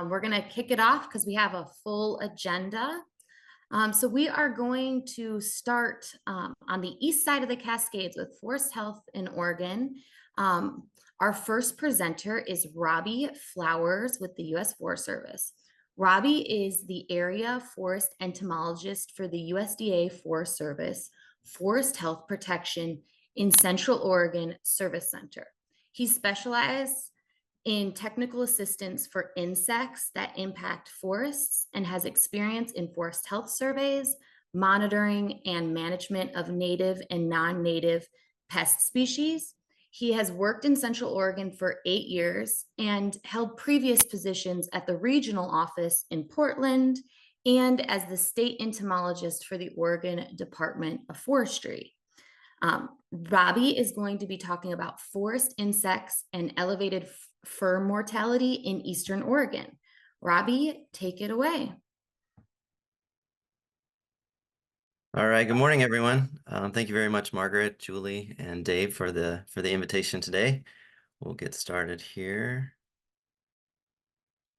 We're going to kick it off because we have a full agenda. So we are going to start on the east side of the Cascades with Forest Health in Oregon. Our first presenter is Robbie Flowers with the U.S. Forest Service. Robbie is the area forest entomologist for the USDA Forest Service Forest Health Protection in Central Oregon Service Center. He specializes in technical assistance for insects that impact forests and has experience in forest health surveys, monitoring, and management of native and non-native pest species. He has worked in Central Oregon for 8 years and held previous positions at the regional office in Portland and as the state entomologist for the Oregon Department of Forestry. Robbie is going to be talking about forest insects and elevated fur mortality in Eastern Oregon. Robbie, take it away. All right. Good morning, everyone. Thank you very much, Margaret, Julie, and Dave for the invitation today. We'll get started here.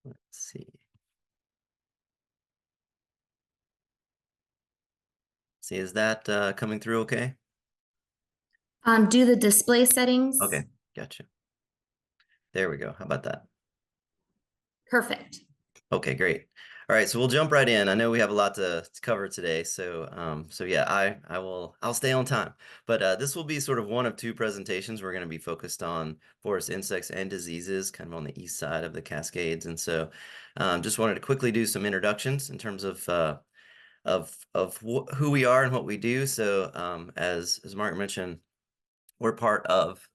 Let's see. See, is that coming through okay? Do the display settings. Okay, gotcha. There we go. How about that? Perfect. Okay, great. All right, so we'll jump right in. I know we have a lot to cover today, so yeah, I'll stay on time. But this will be sort of one of two presentations. We're going to be focused on forest insects and diseases, kind of on the east side of the Cascades. And so, just wanted to quickly do some introductions in terms of who we are and what we do. So, as Mark mentioned, we're part of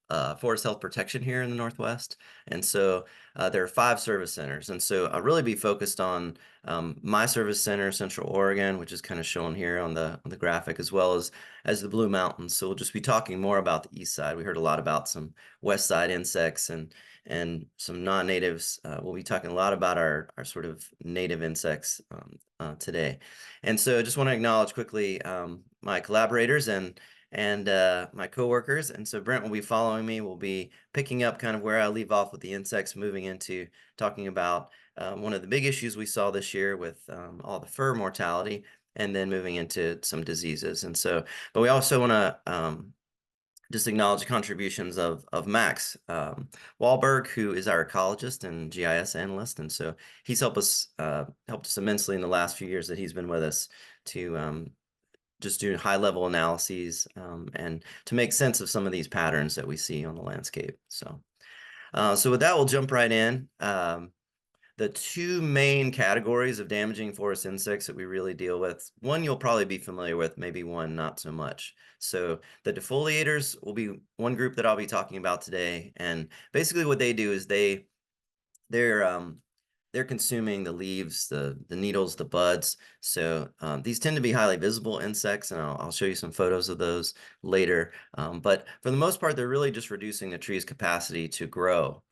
Forest Health Protection here in the Northwest. And so there are 5 service centers. And so I'll really be focused on my service center, Central Oregon, which is kind of shown here on the graphic, as well as the Blue Mountains. So we'll just be talking more about the east side. We heard a lot about some west side insects and some non-natives. We'll be talking a lot about our sort of native insects today. And so I just want to acknowledge quickly my collaborators and my coworkers. And so Brent will be following me. We'll be picking up kind of where I leave off with the insects, moving into talking about one of the big issues we saw this year with all the fur mortality, and then moving into some diseases. And so, but we also want to just acknowledge the contributions of Max Wahlberg, who is our ecologist and GIS analyst. And so he's helped us immensely in the last few years that he's been with us to just do high-level analyses and to make sense of some of these patterns that we see on the landscape. So with that, we'll jump right in. The 2 main categories of damaging forest insects that we really deal with, one you'll probably be familiar with, maybe one not so much. So the defoliators will be one group that I'll be talking about today. And basically what they do is they're consuming the leaves, the needles, the buds. So these tend to be highly visible insects, and I'll show you some photos of those later. But for the most part, they're really just reducing the tree's capacity to grow.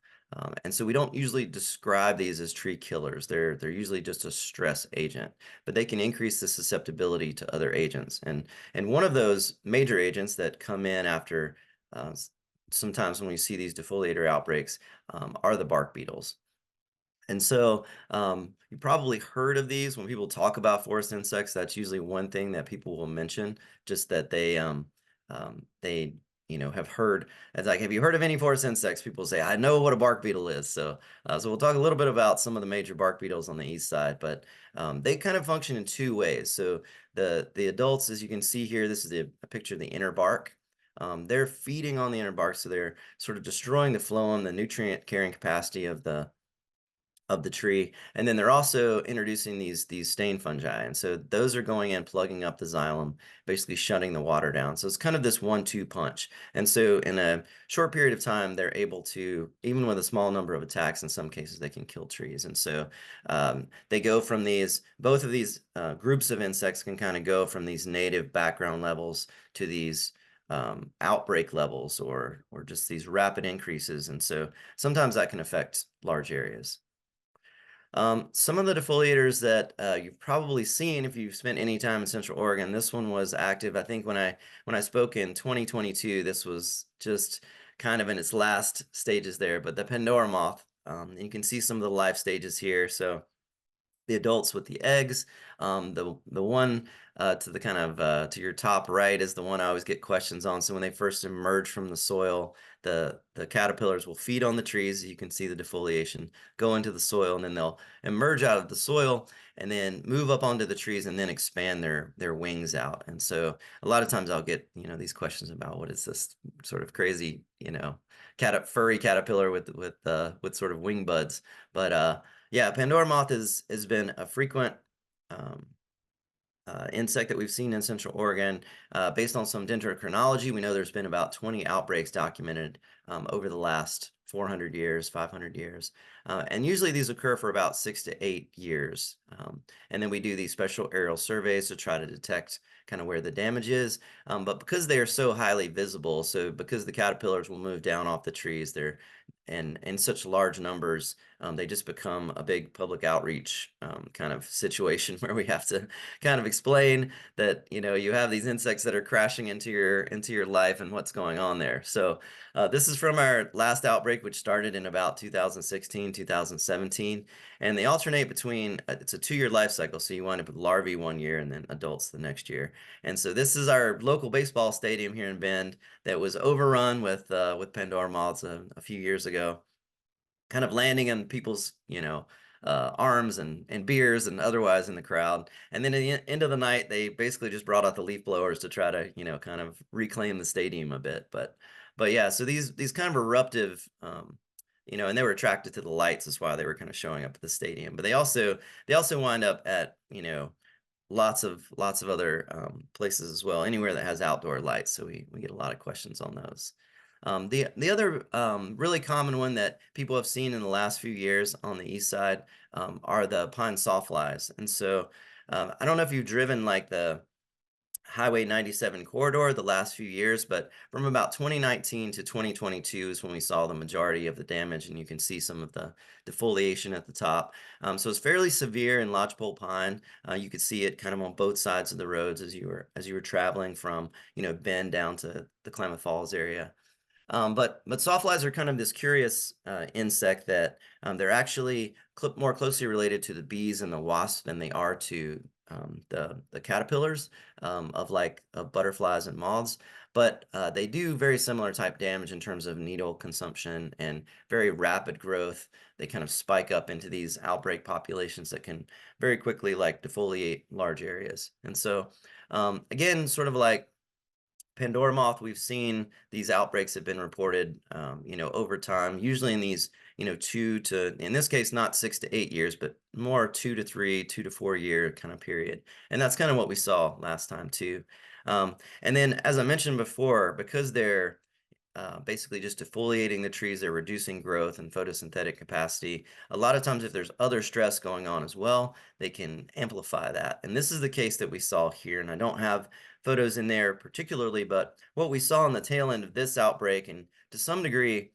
And so we don't usually describe these as tree killers. They're usually just a stress agent, but they can increase the susceptibility to other agents. And one of those major agents that come in after sometimes when we see these defoliator outbreaks are the bark beetles. And so you probably heard of these when people talk about forest insects. That's usually one thing that people will mention, just that they have heard. It's like, have you heard of any forest insects? People say, I know what a bark beetle is. So we'll talk a little bit about some of the major bark beetles on the east side, but they kind of function in 2 ways. So the adults, as you can see here, this is a picture of the inner bark. They're feeding on the inner bark, so they're sort of destroying the phloem, the nutrient carrying capacity of the tree. And then they're also introducing these stain fungi. And so those are going in, plugging up the xylem, basically shutting the water down. So it's kind of this 1-2 punch. And so in a short period of time, they're able to, even with a small number of attacks, in some cases, they can kill trees. And so they go from both of these groups of insects can kind of go from these native background levels to these outbreak levels or just these rapid increases. And so sometimes that can affect large areas. Some of the defoliators that you've probably seen if you've spent any time in Central Oregon, this one was active. I think when I spoke in 2022, this was just kind of in its last stages there, but the Pandora moth And you can see some of the life stages here. So the adults with the eggs. The one to the kind of to your top right is the one I always get questions on. So when they first emerge from the soil, the caterpillars will feed on the trees. You can see the defoliation go into the soil, and then they'll emerge out of the soil and then move up onto the trees and then expand their wings out. And so a lot of times I'll get these questions about what is this sort of crazy furry caterpillar with sort of wing buds, but yeah, Pandora moth has been a frequent um, insect that we've seen in Central Oregon. Based on some dendrochronology, we know there's been about 20 outbreaks documented over the last 400 years, 500 years. And usually these occur for about 6 to 8 years. And then we do these special aerial surveys to try to detect kind of where the damage is. But because they are so highly visible, so because the caterpillars will move down off the trees, they're and in such large numbers, they just become a big public outreach kind of situation where we have to kind of explain that you have these insects that are crashing into your life and what's going on there. So this is from our last outbreak, which started in about 2016, 2017, and they alternate between it's a 2-year life cycle. So you wind up with larvae one year and then adults the next year. And so this is our local baseball stadium here in Bend that was overrun with Pandora moths a few years ago, kind of landing on people's, arms and beers and otherwise in the crowd. And then at the end of the night, they basically just brought out the leaf blowers to try to, kind of reclaim the stadium a bit. But yeah, so these kind of eruptive, and they were attracted to the lights. That's why they were kind of showing up at the stadium. But they also wind up at, lots of other places as well, anywhere that has outdoor lights. So we get a lot of questions on those. The other really common one that people have seen in the last few years on the east side are the pine sawflies. And so I don't know if you've driven like the Highway 97 corridor the last few years, but from about 2019 to 2022 is when we saw the majority of the damage, and you can see some of the defoliation at the top. So it's fairly severe in lodgepole pine. You could see it kind of on both sides of the roads as you were traveling from Bend down to the Klamath Falls area. But sawflies are kind of this curious insect that they're actually more closely related to the bees and the wasps than they are to the caterpillars of butterflies and moths. But they do very similar type damage in terms of needle consumption and very rapid growth. They kind of spike up into these outbreak populations that can very quickly like defoliate large areas. And so again, sort of like Pandora moth, we've seen these outbreaks have been reported, over time, usually in these, in this case, not 6 to 8 years, but more 2 to 3, 2 to 4 year kind of period. And that's kind of what we saw last time too. And then, as I mentioned before, because they're basically just defoliating the trees, they're reducing growth and photosynthetic capacity. A lot of times, if there's other stress going on as well, they can amplify that. And this is the case that we saw here. And I don't have photos in there particularly, but what we saw on the tail end of this outbreak, and to some degree,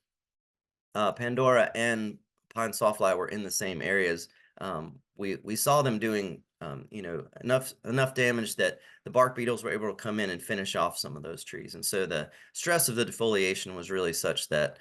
Pandora and pine sawfly were in the same areas. We saw them doing enough damage that the bark beetles were able to come in and finish off some of those trees. And so the stress of the defoliation was really such that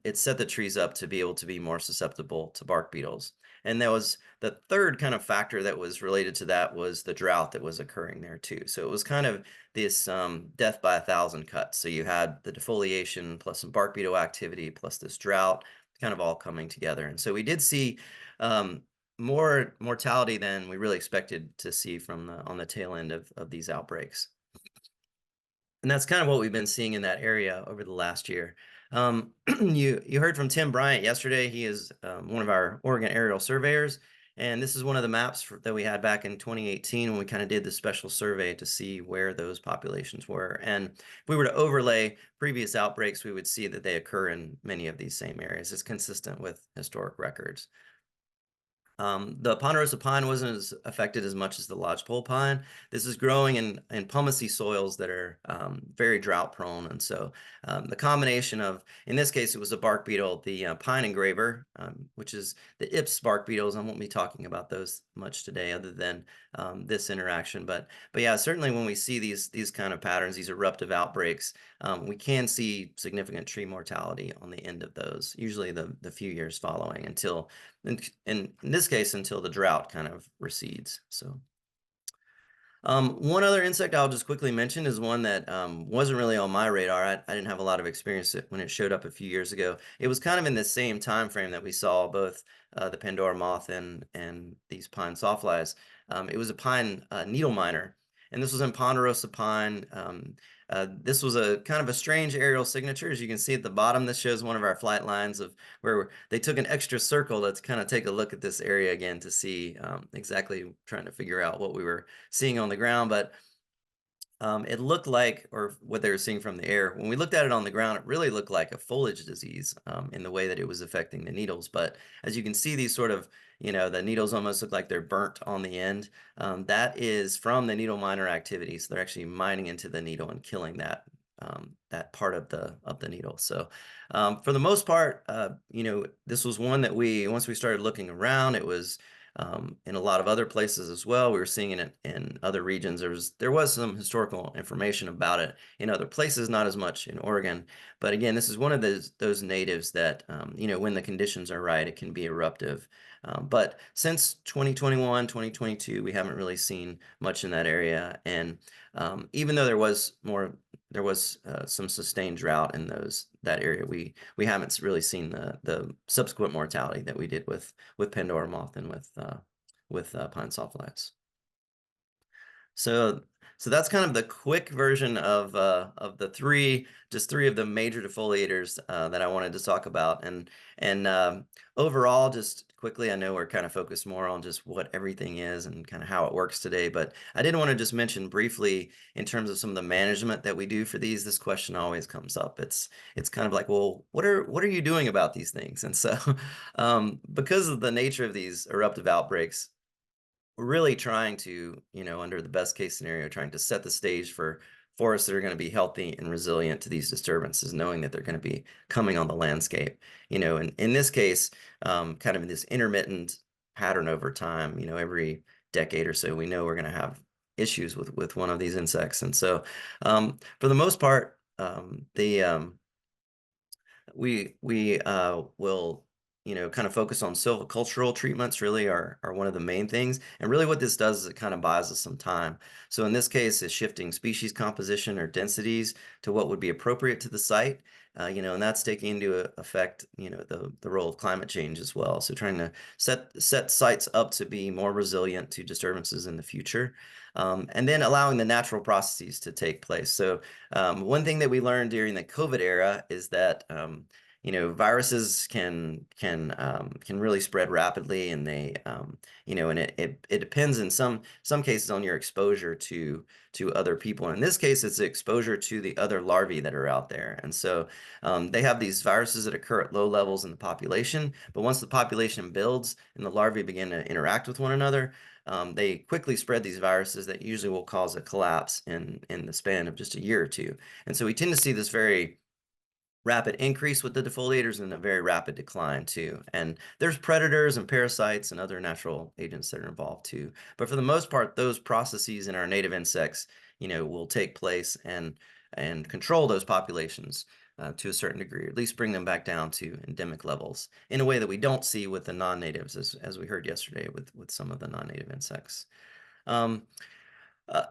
it set the trees up to be able to be more susceptible to bark beetles. And that was the third kind of factor that was related to that was the drought that was occurring there too. So it was kind of this death by 1,000 cuts. So you had the defoliation plus some bark beetle activity plus this drought kind of all coming together. And so we did see more mortality than we really expected to see on the tail end of these outbreaks. And that's kind of what we've been seeing in that area over the last year. You heard from Tim Bryant yesterday. He is one of our Oregon aerial surveyors, and this is one of the maps that we had back in 2018 when we kind of did the special survey to see where those populations were. And if we were to overlay previous outbreaks, we would see that they occur in many of these same areas. It's consistent with historic records. The ponderosa pine wasn't as affected as much as the lodgepole pine. This is growing in pumicy soils that are very drought prone. And so the combination of, in this case, it was a bark beetle, the pine engraver, which is the Ips bark beetles. I won't be talking about those much today other than this interaction. But yeah, certainly when we see these kind of patterns, these eruptive outbreaks, we can see significant tree mortality on the end of those, usually the few years following until in this case, until the drought kind of recedes. So one other insect I'll just quickly mention is one that wasn't really on my radar. I didn't have a lot of experience when it showed up a few years ago. It was kind of in the same time frame that we saw both the Pandora moth and these pine sawflies. It was a pine needle miner, and this was in ponderosa pine. This was a kind of a strange aerial signature. As you can see at the bottom, this shows one of our flight lines of where they took an extra circle to kind of take a look at this area again to see exactly trying to figure out what we were seeing on the ground. But it looked like, or what they were seeing from the air, when we looked at it on the ground, it really looked like a foliage disease in the way that it was affecting the needles. But as you can see, these sort of, the needles almost look like they're burnt on the end. That is from the needle miner activity. So they're actually mining into the needle and killing that part of the needle. So for the most part, this was one that once we started looking around, it was in a lot of other places as well. We were seeing it in other regions. There was some historical information about it in other places, not as much in Oregon. But again, this is one of those natives that when the conditions are right, it can be eruptive. But since 2021, 2022, we haven't really seen much in that area. And even though there was some sustained drought in that area, we haven't really seen the subsequent mortality that we did with Pandora moth and with pine sawflies. So that's kind of the quick version of the three of the major defoliators that I wanted to talk about. And overall, just quickly, I know we're kind of focused more on just what everything is and kind of how it works today, but I did want to just mention briefly in terms of some of the management that we do for these. This question always comes up. It's kind of like, well, what are you doing about these things? And so because of the nature of these eruptive outbreaks, we're really trying to, under the best case scenario, trying to set the stage for forests that are going to be healthy and resilient to these disturbances, knowing that they're going to be coming on the landscape. And in this case, kind of in this intermittent pattern over time, every decade or so, we know we're going to have issues with one of these insects. And so for the most part, we will kind of focus on silvicultural treatments really are one of the main things. And really what this does is it kind of buys us some time. So in this case, it's shifting species composition or densities to what would be appropriate to the site, and that's taking into effect, the role of climate change as well. So trying to set sites up to be more resilient to disturbances in the future. And then allowing the natural processes to take place. So one thing that we learned during the COVID era is that viruses can really spread rapidly, and they and it depends in some cases on your exposure to other people. And in this case, it's exposure to the other larvae that are out there. And so they have these viruses that occur at low levels in the population, but once the population builds and the larvae begin to interact with one another, they quickly spread these viruses that usually will cause a collapse in the span of just a year or two. And so we tend to see this very rapid increase with the defoliators and a very rapid decline too. And there's predators and parasites and other natural agents that are involved too. But for the most part, those processes in our native insects, will take place and control those populations to a certain degree, or at least bring them back down to endemic levels in a way that we don't see with the non-natives, as we heard yesterday with some of the non-native insects.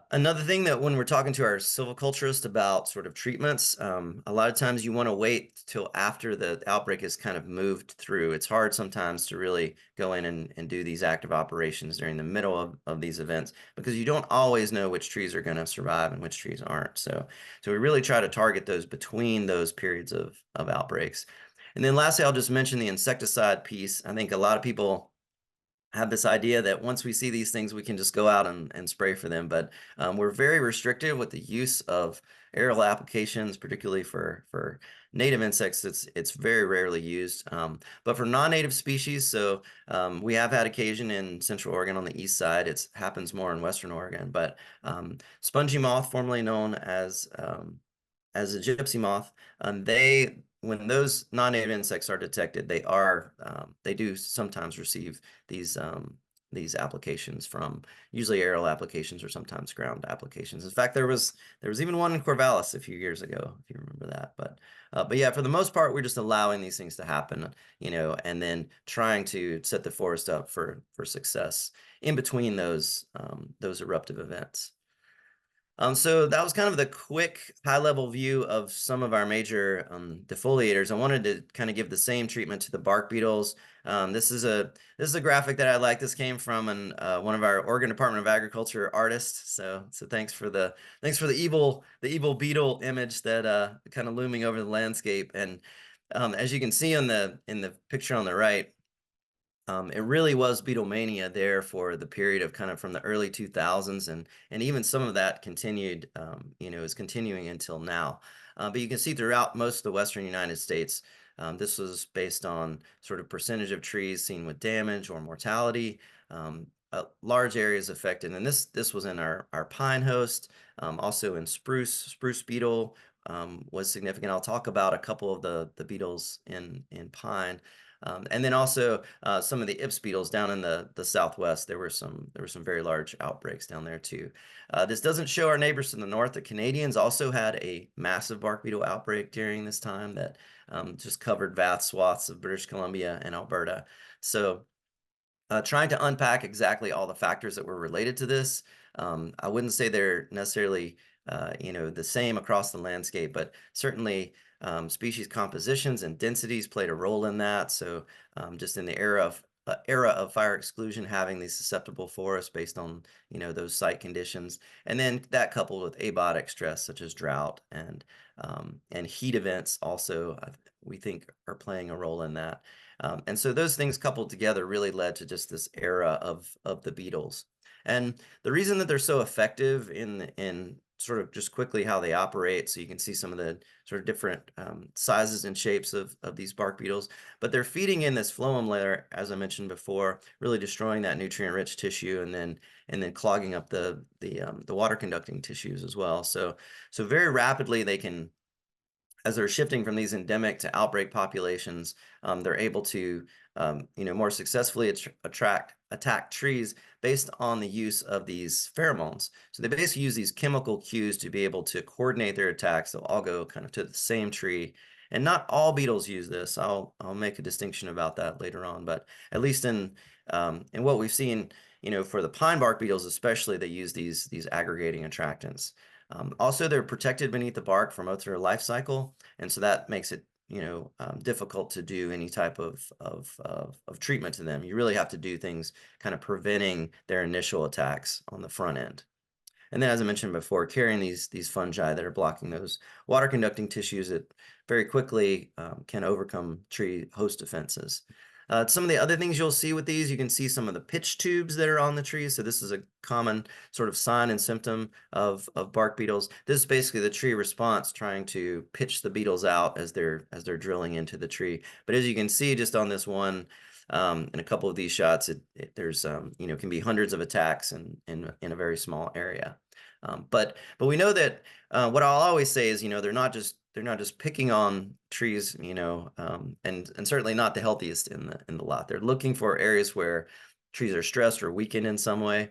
Another thing that when we're talking to our silviculturist about sort of treatments, a lot of times you want to wait till after the outbreak is kind of moved through. It's hard sometimes to really go in and do these active operations during the middle of these events because you don't always know which trees are going to survive and which trees aren't. So we really try to target those between those periods of outbreaks. And then lastly, I'll just mention the insecticide piece. I think a lot of people have this idea that once we see these things, we can just go out and spray for them. But we're very restricted with the use of aerial applications, particularly for native insects. It's very rarely used. But for non-native species, so we have had occasion in Central Oregon on the east side. It happens more in Western Oregon. But spongy moth, formerly known as a gypsy moth, they when those non-native insects are detected, they do sometimes receive these these applications from usually aerial applications or sometimes ground applications. In fact, there was even one in Corvallis a few years ago, if you remember that. But yeah, for the most part, we're just allowing these things to happen, and then trying to set the forest up for success in between those eruptive events. So that was kind of the quick high-level view of some of our major defoliators. I wanted to kind of give the same treatment to the bark beetles. This is a graphic that I like. This came from one of our Oregon Department of Agriculture artists. So thanks for the evil beetle image that kind of looming over the landscape. And as you can see in the picture on the right, it really was Beatlemania there for the period of kind of from the early 2000s, and even some of that continued, is continuing until now. But you can see throughout most of the Western United States, this was based on sort of percentage of trees seen with damage or mortality, large areas affected. And this was in our pine host, also in spruce beetle was significant. I'll talk about a couple of the beetles in pine. And then also some of the Ips beetles down in the southwest. There were some very large outbreaks down there too. This doesn't show our neighbors to the north. The Canadians also had a massive bark beetle outbreak during this time that just covered vast swaths of British Columbia and Alberta. So trying to unpack exactly all the factors that were related to this, I wouldn't say they're necessarily the same across the landscape, but certainly species compositions and densities played a role in that. So just in the era of fire exclusion, having these susceptible forests based on those site conditions, and then that coupled with abiotic stress such as drought and heat events also we think are playing a role in that. And so those things coupled together really led to just this era of the beetles. And the reason that they're so effective in sort of just quickly how they operate, so you can see some of the sort of different sizes and shapes of these bark beetles, but they're feeding in this phloem layer, as I mentioned before, really destroying that nutrient-rich tissue and then clogging up the water conducting tissues as well. So very rapidly they can, as they're shifting from these endemic to outbreak populations, they're able to, more successfully attack trees based on the use of these pheromones. So they basically use these chemical cues to be able to coordinate their attacks. They'll all go kind of to the same tree. And not all beetles use this. I'll make a distinction about that later on. But at least in what we've seen, for the pine bark beetles especially, they use these aggregating attractants. Also, they're protected beneath the bark for most of their life cycle, and so that makes it difficult to do any type of treatment to them. You really have to do things kind of preventing their initial attacks on the front end. And then, as I mentioned before, carrying these fungi that are blocking those water conducting tissues that very quickly can overcome tree host defenses. Some of the other things you'll see with these, you can see some of the pitch tubes that are on the trees. So this is a common sort of sign and symptom of bark beetles. This is basically the tree response trying to pitch the beetles out as they're drilling into the tree. But as you can see just on this one, in a couple of these shots, there's can be hundreds of attacks in a very small area. But we know that what I'll always say is they're not just picking on trees, and certainly not the healthiest in the lot. They're looking for areas where trees are stressed or weakened in some way,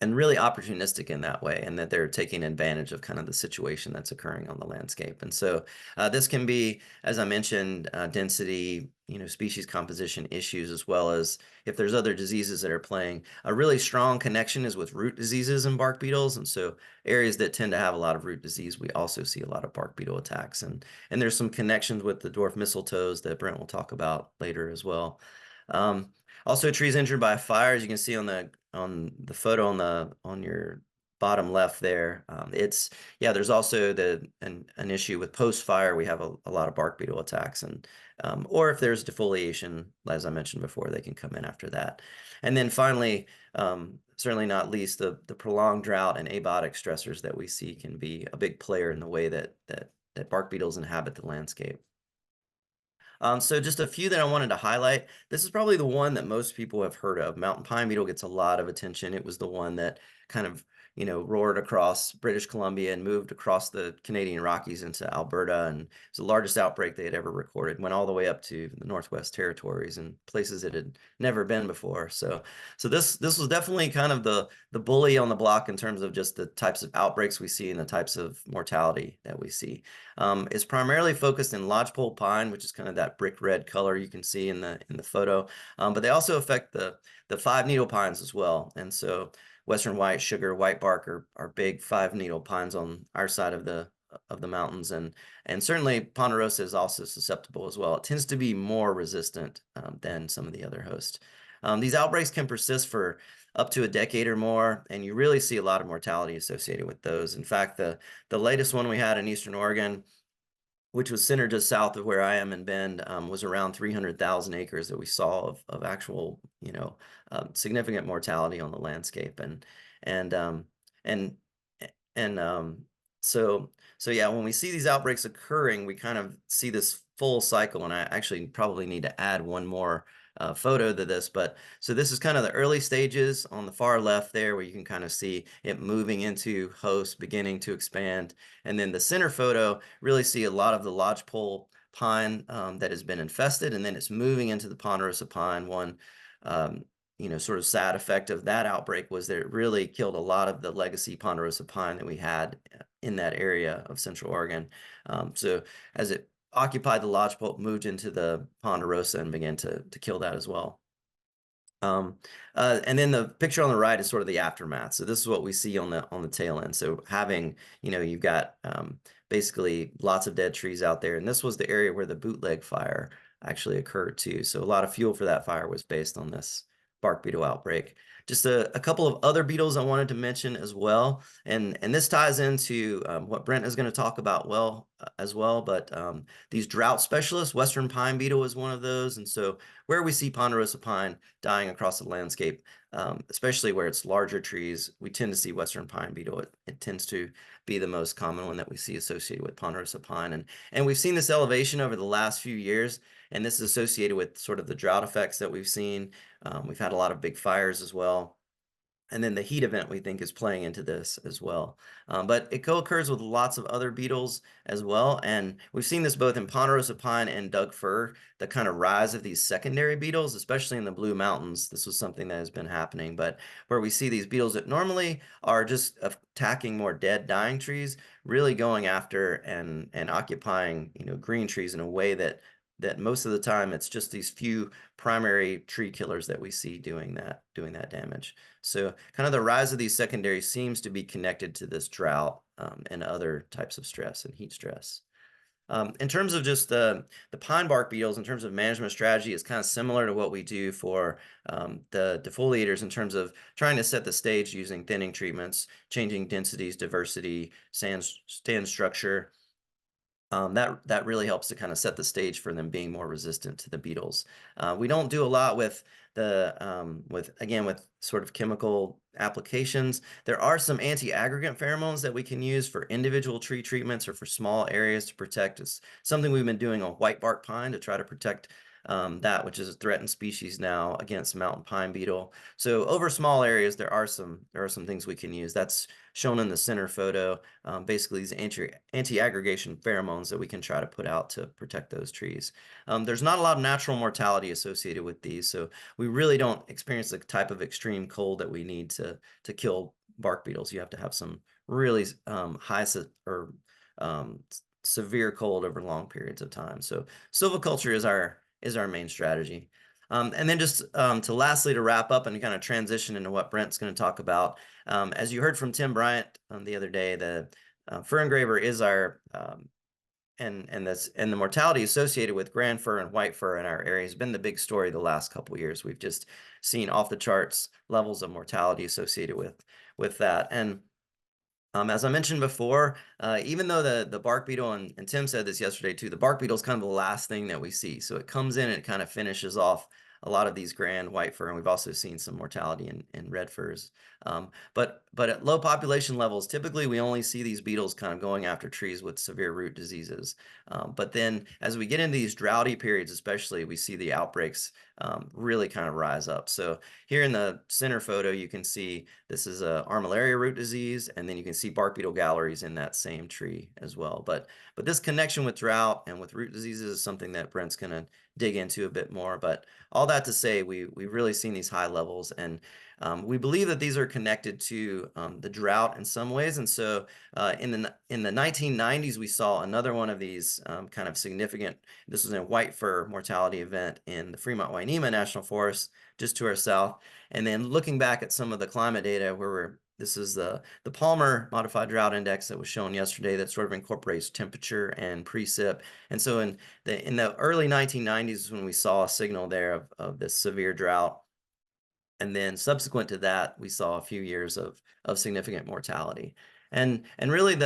and really opportunistic in that way, and that they're taking advantage of kind of the situation that's occurring on the landscape. And so this can be, as I mentioned, density, species composition issues, as well as if there's other diseases that are playing. A really strong connection is with root diseases in bark beetles. And so areas that tend to have a lot of root disease, we also see a lot of bark beetle attacks. And there's some connections with the dwarf mistletoes that Brent will talk about later as well. Also, trees injured by fire, as you can see on the photo on your bottom left there. Yeah, there's also an issue with post fire. We have a lot of bark beetle attacks, and or if there's defoliation, as I mentioned before, they can come in after that. And then finally, certainly not least, the prolonged drought and abiotic stressors that we see can be a big player in the way that bark beetles inhabit the landscape. So just a few that I wanted to highlight. This is probably the one that most people have heard of. Mountain pine beetle gets a lot of attention. It was the one that kind of, roared across British Columbia and moved across the Canadian Rockies into Alberta, and it's the largest outbreak they had ever recorded. Went all the way up to the Northwest Territories and places it had never been before. So this was definitely kind of the bully on the block in terms of just the types of outbreaks we see and the types of mortality that we see. It's primarily focused in lodgepole pine, which is kind of that brick red color you can see in the photo. But they also affect the five needle pines as well. And so Western white, sugar, white bark are big five needle pines on our side of the mountains, and certainly ponderosa is also susceptible as well. It tends to be more resistant than some of the other hosts. These outbreaks can persist for up to a decade or more, and you really see a lot of mortality associated with those. In fact, the latest one we had in Eastern Oregon, which was centered just south of where I am in Bend, was around 300,000 acres that we saw of actual, significant mortality on the landscape, and and and so so yeah, when we see these outbreaks occurring, we kind of see this full cycle. And I actually probably need to add one more photo to this, but so this is kind of the early stages on the far left there, where you can kind of see it moving into host, beginning to expand. And then the center photo, really see a lot of the lodgepole pine that has been infested, and then it's moving into the ponderosa pine. One, sort of sad effect of that outbreak was that it really killed a lot of the legacy ponderosa pine that we had in that area of Central Oregon. So as it occupied the lodgepole, moved into the ponderosa and began to kill that as well. Um, and then the picture on the right is sort of the aftermath. So this is what we see on the tail end. So having, you've got basically lots of dead trees out there, and this was the area where the bootleg fire actually occurred too. So a lot of fuel for that fire was based on this bark beetle outbreak. Just a couple of other beetles I wanted to mention as well, and this ties into what Brent is going to talk about as well. But these drought specialists, Western pine beetle is one of those, and so where we see ponderosa pine dying across the landscape, especially where it's larger trees, we tend to see Western pine beetle. It tends to be the most common one that we see associated with ponderosa pine, and we've seen this elevation over the last few years, and this is associated with sort of the drought effects that we've seen. We've had a lot of big fires as well. And then the heat event, we think, is playing into this as well. But it co-occurs with lots of other beetles as well. And we've seen this both in ponderosa pine and Doug fir, the kind of rise of these secondary beetles, especially in the Blue Mountains. This was something that has been happening. But where we see these beetles that normally are just attacking more dead, dying trees, really going after and occupying, green trees in a way that most of the time it's just these few primary tree killers that we see doing that damage. So kind of the rise of these secondaries seems to be connected to this drought and other types of stress and heat stress. In terms of just the pine bark beetles, in terms of management strategy, it's kind of similar to what we do for the defoliators in terms of trying to set the stage using thinning treatments, changing densities, diversity, stand structure. That really helps to kind of set the stage for them being more resistant to the beetles. We don't do a lot with with sort of chemical applications. There are some anti-aggregant pheromones that we can use for individual tree treatments or for small areas to protect. It's something we've been doing on white bark pine to try to protect that, which is a threatened species now, against mountain pine beetle. So over small areas, there are some things we can use. That's shown in the center photo. Basically, these anti-aggregation pheromones that we can try to put out to protect those trees. There's not a lot of natural mortality associated with these, so we really don't experience the type of extreme cold that we need to kill bark beetles. You have to have some really severe cold over long periods of time. So silviculture is our main strategy. And then just to wrap up and kind of transition into what Brent's going to talk about. As you heard from Tim Bryant the other day, the fir engraver is our and the mortality associated with grand fir and white fir in our area has been the big story the last couple of years. We've just seen off the charts levels of mortality associated with that. And As I mentioned before, even though the bark beetle, and Tim said this yesterday too, the bark beetle is kind of the last thing that we see. So it comes in and it kind of finishes off a lot of these grand white fur, and we've also seen some mortality in red furs. But at low population levels, typically we only see these beetles kind of going after trees with severe root diseases. But then as we get into these droughty periods, especially, we see the outbreaks really kind of rise up. So here in the center photo, you can see this is a armillaria root disease, and then you can see bark beetle galleries in that same tree as well. But this connection with drought and with root diseases is something that Brent's going to dig into a bit more. But all that to say, we've really seen these high levels, and we believe that these are connected to the drought in some ways. And so in the 1990s, we saw another one of these kind of significant. This was a white fur mortality event in the Fremont-Wainema National Forest, just to our south. And then looking back at some of the climate data, this is the Palmer Modified Drought Index that was shown yesterday, that sort of incorporates temperature and precip. And so in the early 1990s, when we saw a signal there of this severe drought. And then subsequent to that, we saw a few years of significant mortality. And really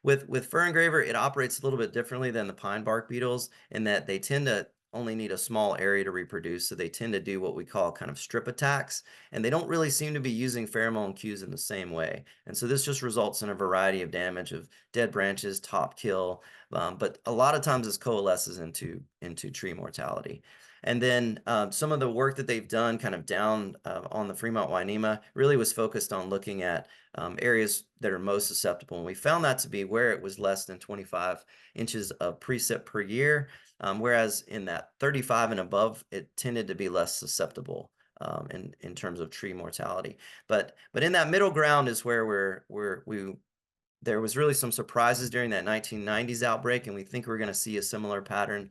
with fur engraver, it operates a little bit differently than the pine bark beetles in that they tend to only need a small area to reproduce. So they tend to do what we call kind of strip attacks, and they don't really seem to be using pheromone cues in the same way. And so this just results in a variety of damage of dead branches, top kill, but a lot of times this coalesces into tree mortality. And then some of the work that they've done kind of down on the Fremont-Wainema really was focused on looking at areas that are most susceptible. And we found that to be where it was less than 25 inches of precip per year, whereas in that 35 and above, it tended to be less susceptible in terms of tree mortality. But in that middle ground is where there was really some surprises during that 1990s outbreak, and we think we're going to see a similar pattern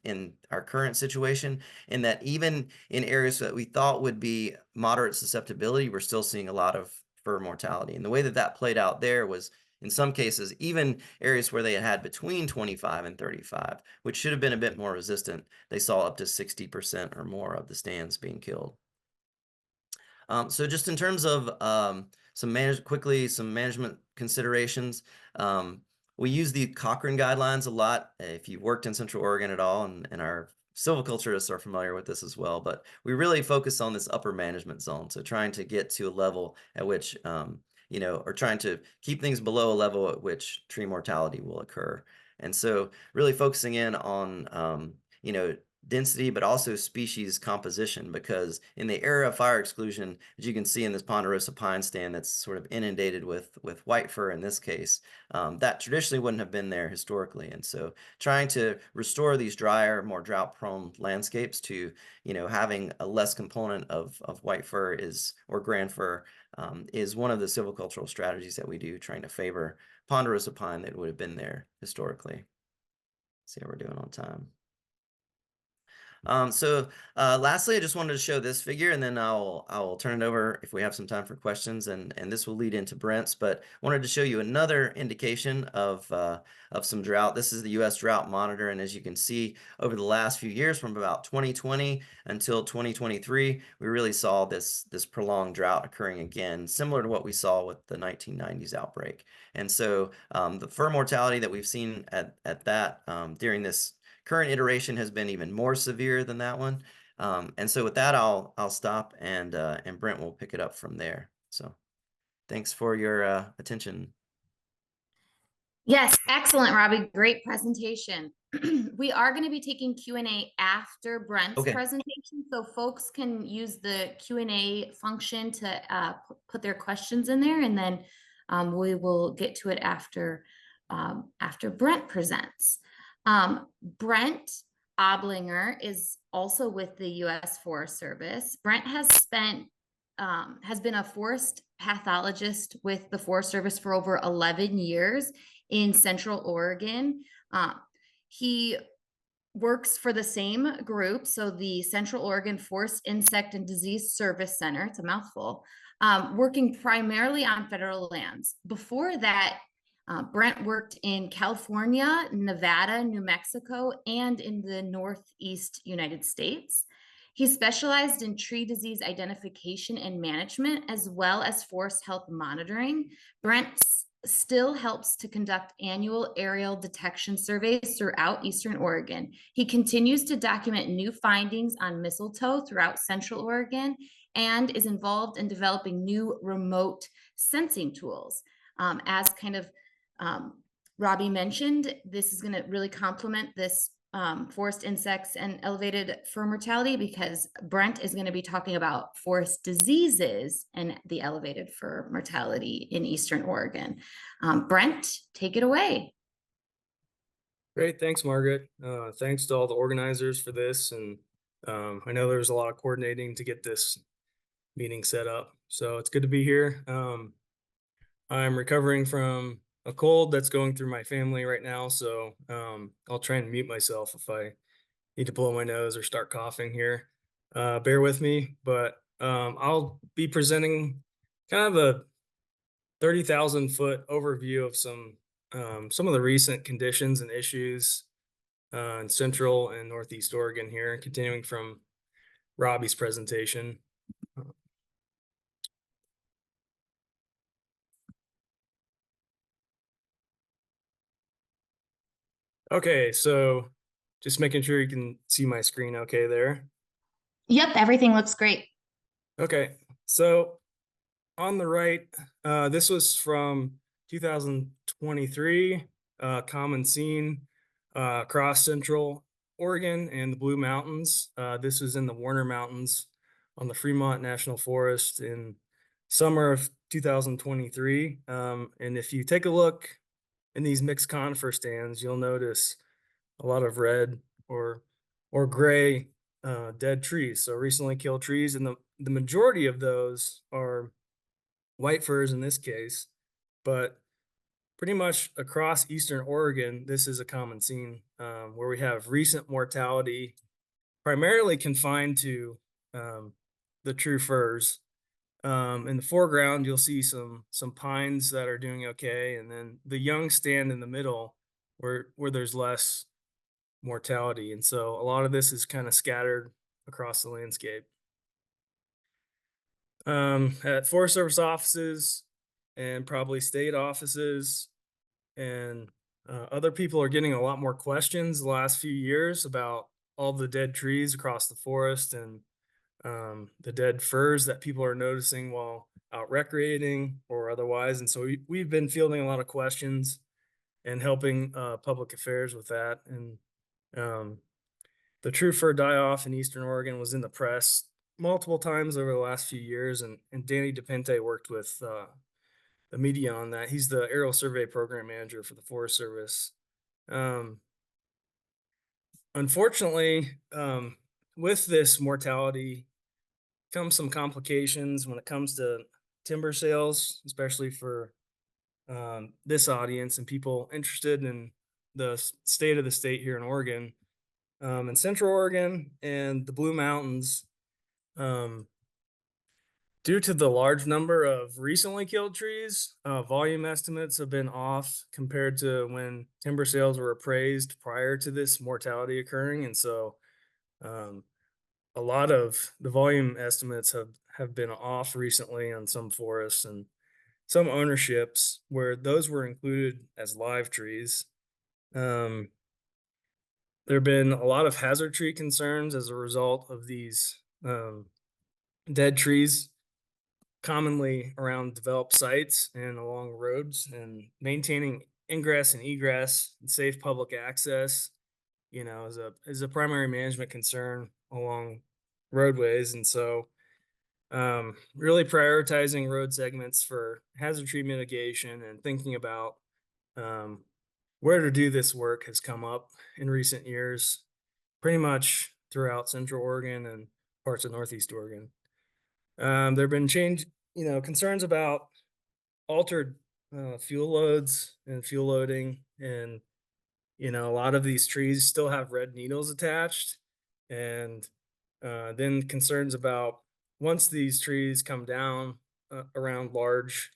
in our current situation, in that even in areas that we thought would be moderate susceptibility, we're still seeing a lot of fur mortality. And the way that that played out there was, in some cases, even areas where they had between 25 and 35, which should have been a bit more resistant, they saw up to 60% or more of the stands being killed. So just in terms of some management considerations, we use the Cochrane guidelines a lot. If you've worked in Central Oregon at all, and our silviculturists are familiar with this as well, but we really focus on this upper management zone. So trying to get to a level at which, or trying to keep things below a level at which tree mortality will occur. And so really focusing in on, density, but also species composition, because in the era of fire exclusion, as you can see in this ponderosa pine stand that's sort of inundated with white fir in this case, that traditionally wouldn't have been there historically. And so trying to restore these drier, more drought-prone landscapes to, having a less component of white fir or grand fir is one of the silvicultural strategies that we do, trying to favor ponderosa pine that would have been there historically. Let's see how we're doing on time. Lastly, I just wanted to show this figure, and then I'll turn it over if we have some time for questions, and this will lead into Brent's. But wanted to show you another indication of some drought. This is the U.S. Drought Monitor, and as you can see, over the last few years, from about 2020 until 2023, we really saw this prolonged drought occurring again, similar to what we saw with the 1990s outbreak. And so the fur mortality that we've seen at that during this current iteration has been even more severe than that one. And so with that, I'll stop, and Brent will pick it up from there. So thanks for your attention. Yes, excellent, Robbie. Great presentation. We are going to be taking Q&A after Brent's presentation, so folks can use the Q&A function to put their questions in there, and then we will get to it after Brent presents. Brent Oblinger is also with the U.S. Forest Service. Brent has been a forest pathologist with the Forest Service for over 11 years in Central Oregon. He works for the same group, so the Central Oregon Forest Insect and Disease Service Center, it's a mouthful, working primarily on federal lands. Before that, Brent worked in California, Nevada, New Mexico, and in the Northeast United States. He specialized in tree disease identification and management, as well as forest health monitoring. Brent's still helps to conduct annual aerial detection surveys throughout Eastern Oregon. He continues to document new findings on mistletoe throughout Central Oregon and is involved in developing new remote sensing tools. As kind of Robbie mentioned, this is going to really complement this forest insects and elevated fur mortality, because Brent is going to be talking about forest diseases and the elevated fur mortality in Eastern Oregon. Brent, take it away. Great, thanks, Margaret. Thanks to all the organizers for this, and I know there was a lot of coordinating to get this meeting set up, so it's good to be here. I'm recovering from a cold that's going through my family right now, so I'll try and mute myself if I need to blow my nose or start coughing here. Bear with me, but I'll be presenting kind of a 30,000-foot overview of some of the recent conditions and issues in Central and Northeast Oregon here, continuing from Robbie's presentation. Okay, so just making sure you can see my screen okay there. Yep, everything looks great. Okay, so on the right, this was from 2023, common scene across Central Oregon and the Blue Mountains. This was in the Warner Mountains on the Fremont National Forest in summer of 2023. And if you take a look in these mixed conifer stands, you'll notice a lot of red or gray dead trees, so recently killed trees, and the majority of those are white firs in this case, but pretty much across Eastern Oregon, this is a common scene where we have recent mortality, primarily confined to the true firs. In the foreground, you'll see some pines that are doing okay, and then the young stand in the middle where there's less mortality, and so a lot of this is kind of scattered across the landscape. At Forest Service offices and probably state offices and other people are getting a lot more questions the last few years about all the dead trees across the forest and the dead firs that people are noticing while out recreating or otherwise. And so we've been fielding a lot of questions and helping public affairs with that. And the true fir die-off in Eastern Oregon was in the press multiple times over the last few years, and Danny DePente worked with the media on that. He's the aerial survey program manager for the Forest Service. Unfortunately, with this mortality comes some complications when it comes to timber sales, especially for this audience and people interested in the state of the state here in Oregon. In Central Oregon and the Blue Mountains, due to the large number of recently killed trees, volume estimates have been off compared to when timber sales were appraised prior to this mortality occurring. And so a lot of the volume estimates have been off recently on some forests and some ownerships where those were included as live trees. There have been a lot of hazard tree concerns as a result of these dead trees, commonly around developed sites and along roads, and maintaining ingress and egress and safe public access, is a primary management concern along roadways. And so really prioritizing road segments for hazard tree mitigation and thinking about where to do this work has come up in recent years, pretty much throughout Central Oregon and parts of Northeast Oregon. There have been concerns about altered fuel loads and fuel loading, and a lot of these trees still have red needles attached, and then concerns about once these trees come down around large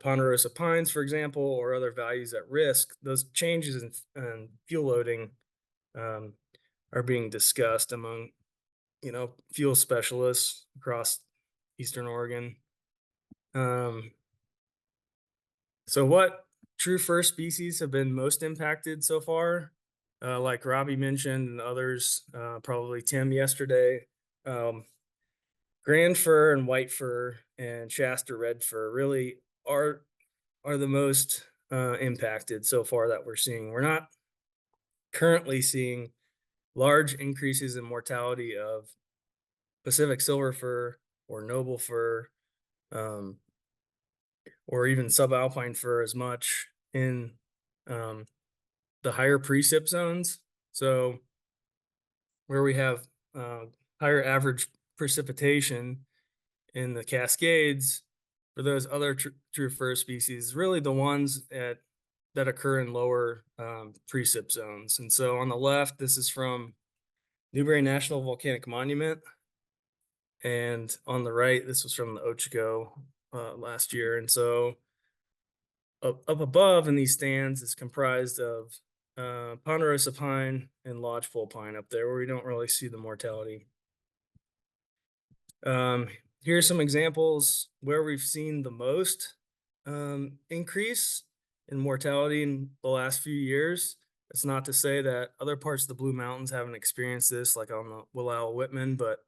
ponderosa pines, for example, or other values at risk, those changes in fuel loading are being discussed among fuel specialists across Eastern Oregon. So what true fir species have been most impacted so far? Like Robbie mentioned and others, probably Tim yesterday, um, grand fir and white fir and Shasta red fir really are the most impacted so far that we're seeing. We're not currently seeing large increases in mortality of Pacific silver fir or noble fir, um, or even subalpine fir as much in um, the higher precip zones. So where we have uh, higher average precipitation in the Cascades, for those other true fir species, really the ones that occur in lower precip zones. And so on the left, this is from Newberry National Volcanic Monument. And on the right, this was from the Ochiko last year. And so up above in these stands is comprised of ponderosa pine and lodgepole pine up there where we don't really see the mortality. Here are some examples where we've seen the most increase in mortality in the last few years. It's not to say that other parts of the Blue Mountains haven't experienced this, like on the Willowell Whitman, but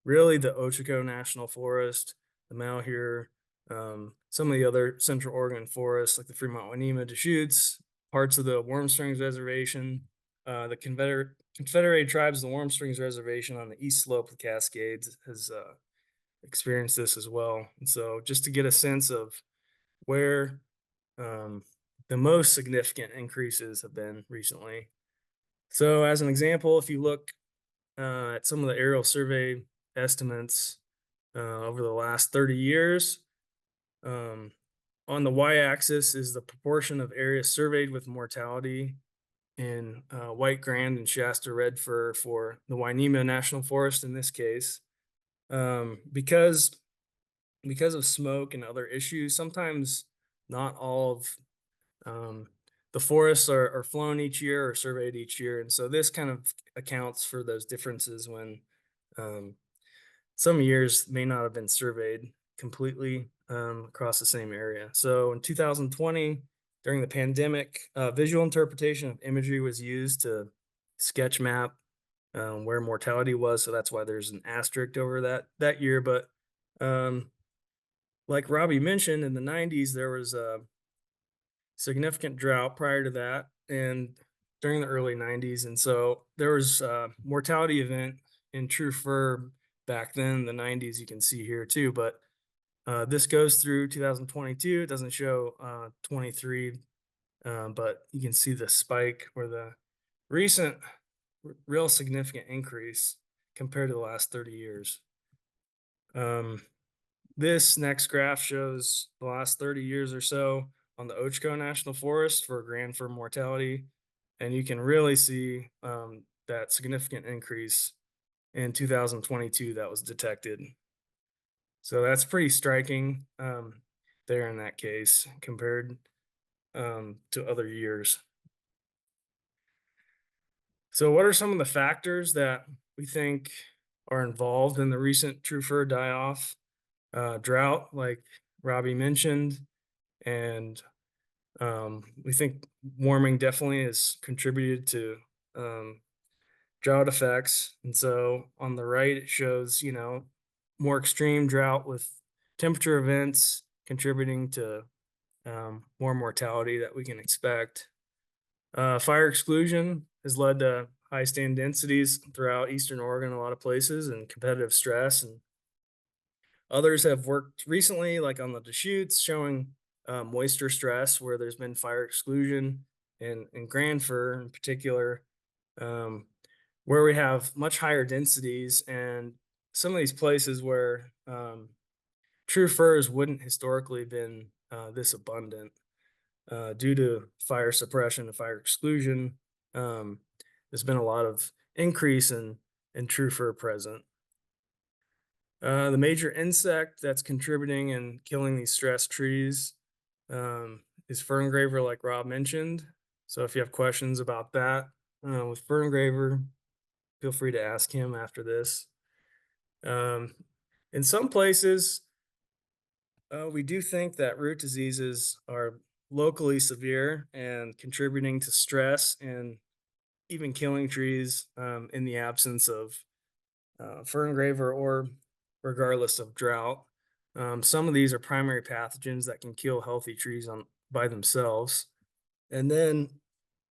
really the Ochiko National Forest, the Malheur, some of the other Central Oregon forests like the Fremont Wainema Deschutes, parts of the Warm Springs Reservation, the Confederated Tribes of the Warm Springs Reservation on the east slope of the Cascades has experienced this as well. And so just to get a sense of where the most significant increases have been recently. So as an example, if you look at some of the aerial survey estimates over the last 30 years, on the y-axis is the proportion of areas surveyed with mortality in white grand and Shasta red fir for the Wainema National Forest in this case. Because of smoke and other issues, sometimes not all of the forests are flown each year or surveyed each year. And so this kind of accounts for those differences when some years may not have been surveyed completely across the same area. So in 2020, during the pandemic, visual interpretation of imagery was used to sketch map where mortality was. So that's why there's an asterisk over that year. But like Robbie mentioned, in the 90s, there was a significant drought prior to that and during the early 90s. And so there was a mortality event in true fir back then in the 90s, you can see here too. But this goes through 2022. It doesn't show 23, but you can see the spike or the recent real significant increase compared to the last 30 years. This next graph shows the last 30 years or so on the Ochiko National Forest for grand fir mortality. And you can really see that significant increase in 2022 that was detected. So that's pretty striking there in that case compared to other years. So what are some of the factors that we think are involved in the recent true fir die-off? Drought, like Robbie mentioned, and we think warming definitely has contributed to drought effects. And so on the right, it shows, more extreme drought with temperature events contributing to more mortality that we can expect. Fire exclusion has led to high stand densities throughout Eastern Oregon, a lot of places, and competitive stress. And others have worked recently, like on the Deschutes, showing moisture stress where there's been fire exclusion and grand fir in particular, where we have much higher densities and some of these places where true firs wouldn't historically been this abundant due to fire suppression and fire exclusion. There's been a lot of increase in true fir present. The major insect that's contributing and killing these stress trees is fern graver, like Rob mentioned. So if you have questions about that with fern graver, feel free to ask him after this. In some places, we do think that root diseases are locally severe and contributing to stress and even killing trees in the absence of ferngraver or regardless of drought. Some of these are primary pathogens that can kill healthy trees on by themselves. And then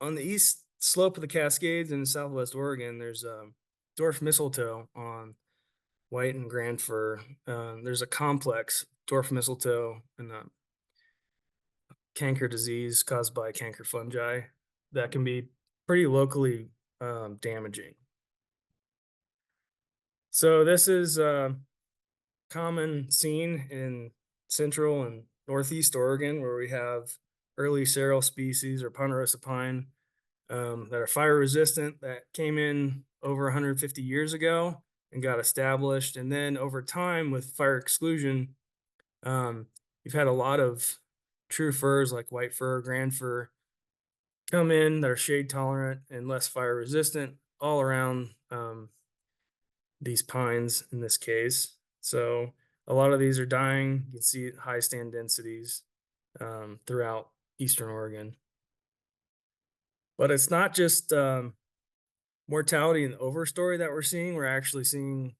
on the east slope of the Cascades in Southwest Oregon, there's dwarf mistletoe on white and grand fir. There's a complex dwarf mistletoe and canker disease caused by canker fungi that can be pretty locally damaging. So this is a common scene in central and northeast Oregon where we have early cereal species or ponderosa pine that are fire resistant that came in over 150 years ago and got established. And then over time with fire exclusion, you've had a lot of true firs like white fir, grand fir come in that are shade tolerant and less fire resistant all around these pines in this case. So a lot of these are dying. You can see high stand densities throughout eastern Oregon. But it's not just mortality and overstory that we're seeing. We're actually seeing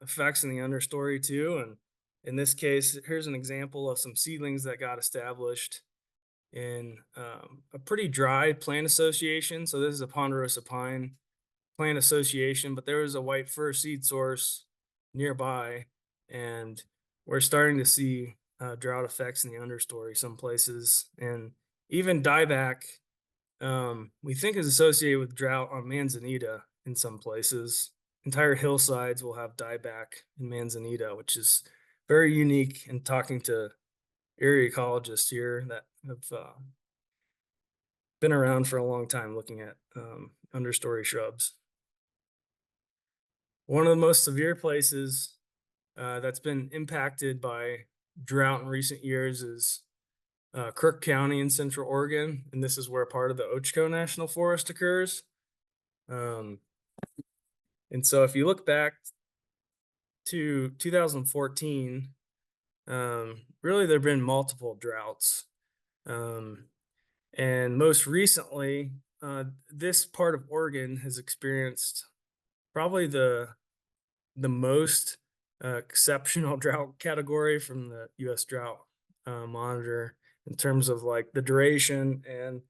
effects in the understory too. And in this case, here's an example of some seedlings that got established in a pretty dry plant association. So this is a ponderosa pine plant association, but there was a white fir seed source nearby, and we're starting to see drought effects in the understory some places, and even dieback we think is associated with drought on manzanita in some places. Entire hillsides will have dieback in manzanita, which is very unique. And talking to area ecologists here that have been around for a long time looking at understory shrubs. One of the most severe places that's been impacted by drought in recent years is Crook County in Central Oregon, and this is where part of the Ochco National Forest occurs. And so if you look back to 2014, really there have been multiple droughts. And most recently, this part of Oregon has experienced probably the most exceptional drought category from the U.S. Drought Monitor in terms of like the duration and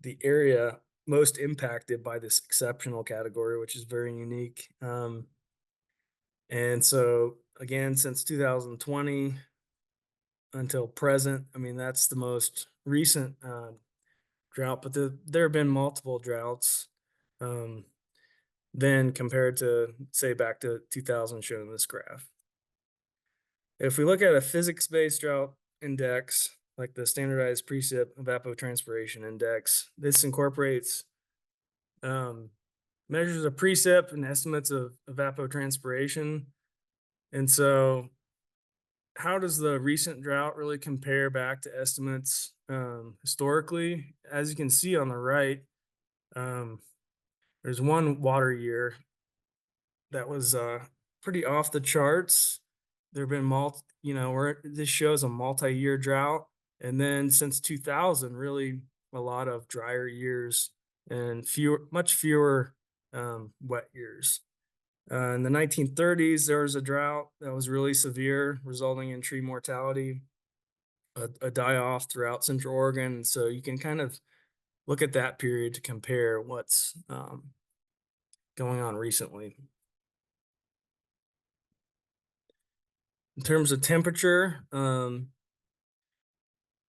the area most impacted by this exceptional category, which is very unique. And so again, since 2020 until present, I mean, that's the most recent drought, but there have been multiple droughts then compared to say back to 2000 shown in this graph. If we look at a physics-based drought index, like the standardized precip evapotranspiration index, this incorporates measures of precip and estimates of evapotranspiration. And so how does the recent drought really compare back to estimates historically? As you can see on the right, there's one water year that was pretty off the charts. There have been this shows a multi-year drought, and then since 2000, really a lot of drier years and much fewer wet years. In the 1930s, there was a drought that was really severe, resulting in tree mortality, a die-off throughout Central Oregon. So you can kind of look at that period to compare what's going on recently. In terms of temperature,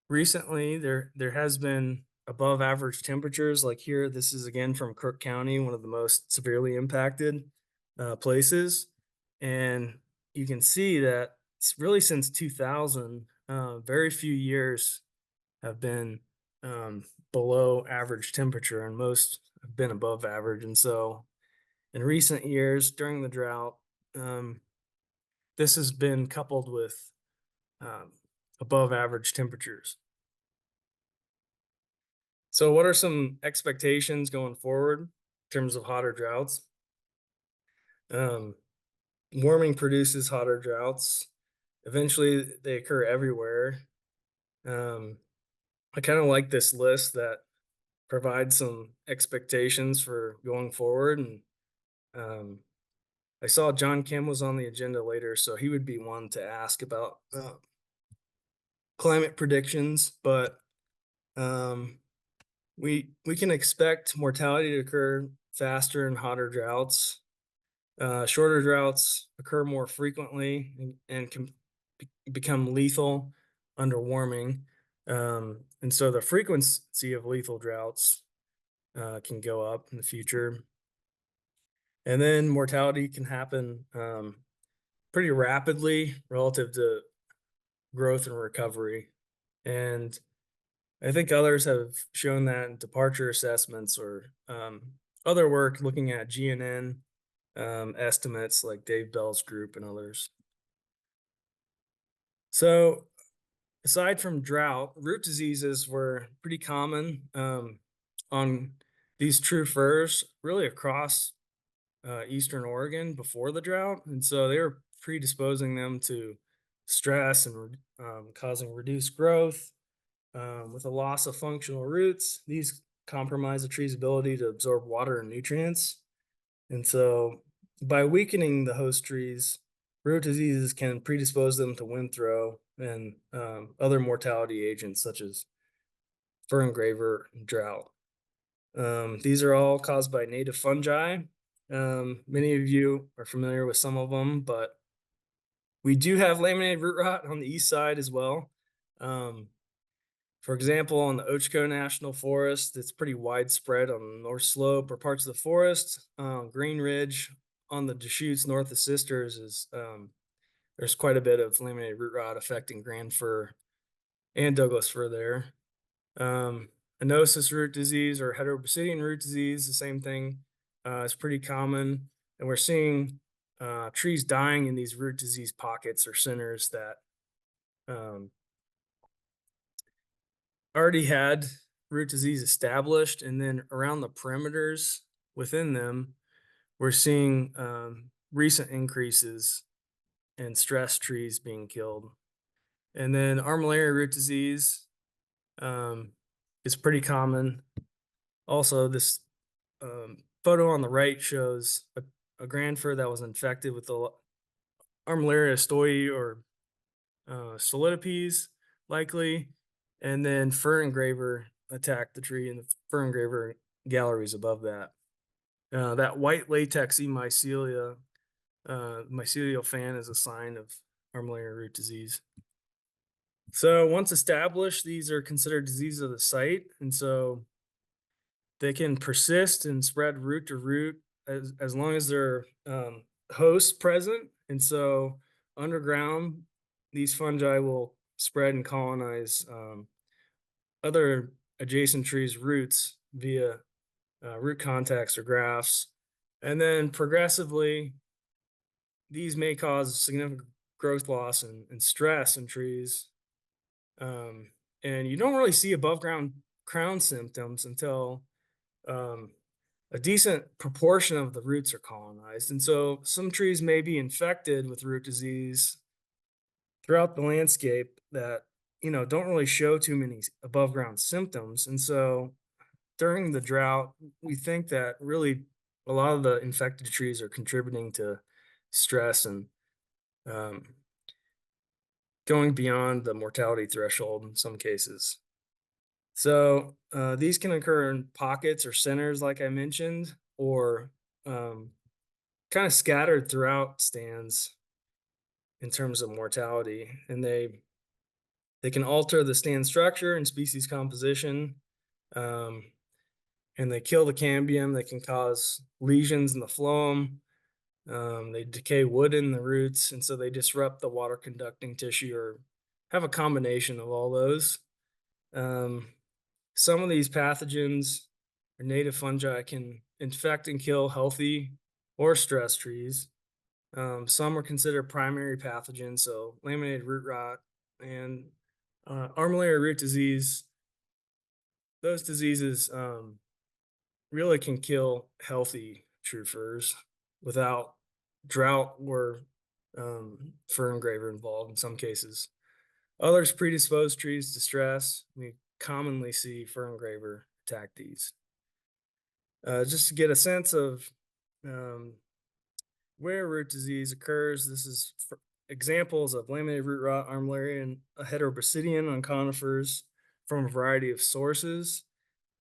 recently there has been above average temperatures. Like here, this is again from Crook County, one of the most severely impacted places. And you can see that it's really since 2000, very few years have been below average temperature, and most have been above average. And so in recent years during the drought, this has been coupled with above average temperatures. So what are some expectations going forward in terms of hotter droughts? Warming produces hotter droughts. Eventually they occur everywhere. I kind of like this list that provides some expectations for going forward. And um, I saw John Kim was on the agenda later, so he would be one to ask about climate predictions. But um, we can expect mortality to occur faster in hotter droughts. Shorter droughts occur more frequently and can become lethal under warming. And so the frequency of lethal droughts can go up in the future. And then mortality can happen pretty rapidly relative to growth and recovery. And I think others have shown that in departure assessments or other work looking at GNN estimates like Dave Bell's group and others. So aside from drought, root diseases were pretty common on these true firs really across Eastern Oregon before the drought. And so they were predisposing them to stress and causing reduced growth with a loss of functional roots. These compromise the tree's ability to absorb water and nutrients. And so by weakening the host trees, root diseases can predispose them to wind throw and other mortality agents such as fir engraver and drought. These are all caused by native fungi. Many of you are familiar with some of them, but we do have laminated root rot on the east side as well. For example, on the Ochco National Forest, it's pretty widespread on the north slope or parts of the forest. Green Ridge on the Deschutes north of Sisters is there's quite a bit of laminated root rot affecting grand fir and Douglas fir there. Anosis root disease or heterobasidian root disease, the same thing, is pretty common, and we're seeing trees dying in these root disease pockets or centers that already had root disease established, and then around the perimeters within them, we're seeing recent increases in stress trees being killed. And then armillaria root disease is pretty common. Also, this photo on the right shows a grand fir that was infected with the armillaria stoi or solidipes, likely, and then fir engraver attacked the tree, and the fir engraver galleries above that. That white latexy mycelial fan is a sign of armillaria root disease. So once established, these are considered diseases of the site, and so they can persist and spread root to root as long as there are hosts present. And so underground, these fungi will spread and colonize other adjacent trees' roots via root contacts or grafts. And then progressively, these may cause significant growth loss and stress in trees. And you don't really see above ground crown symptoms until a decent proportion of the roots are colonized. And so some trees may be infected with root disease throughout the landscape that, don't really show too many above ground symptoms. And so during the drought, we think that really a lot of the infected trees are contributing to stress and going beyond the mortality threshold in some cases. So these can occur in pockets or centers, like I mentioned, or kind of scattered throughout stands in terms of mortality. And they can alter the stand structure and species composition. And they kill the cambium. They can cause lesions in the phloem. They decay wood in the roots, and so they disrupt the water conducting tissue or have a combination of all those. Some of these pathogens or native fungi can infect and kill healthy or stress trees. Some are considered primary pathogens, so laminated root rot and armillaria root disease. Those diseases really can kill healthy true firs without drought or fir engraver involved in some cases. Others predispose trees to stress. We commonly see fern engraver attack these. Just to get a sense of where root disease occurs, this is examples of laminated root rot, armillaria, and a heterobasidian on conifers from a variety of sources.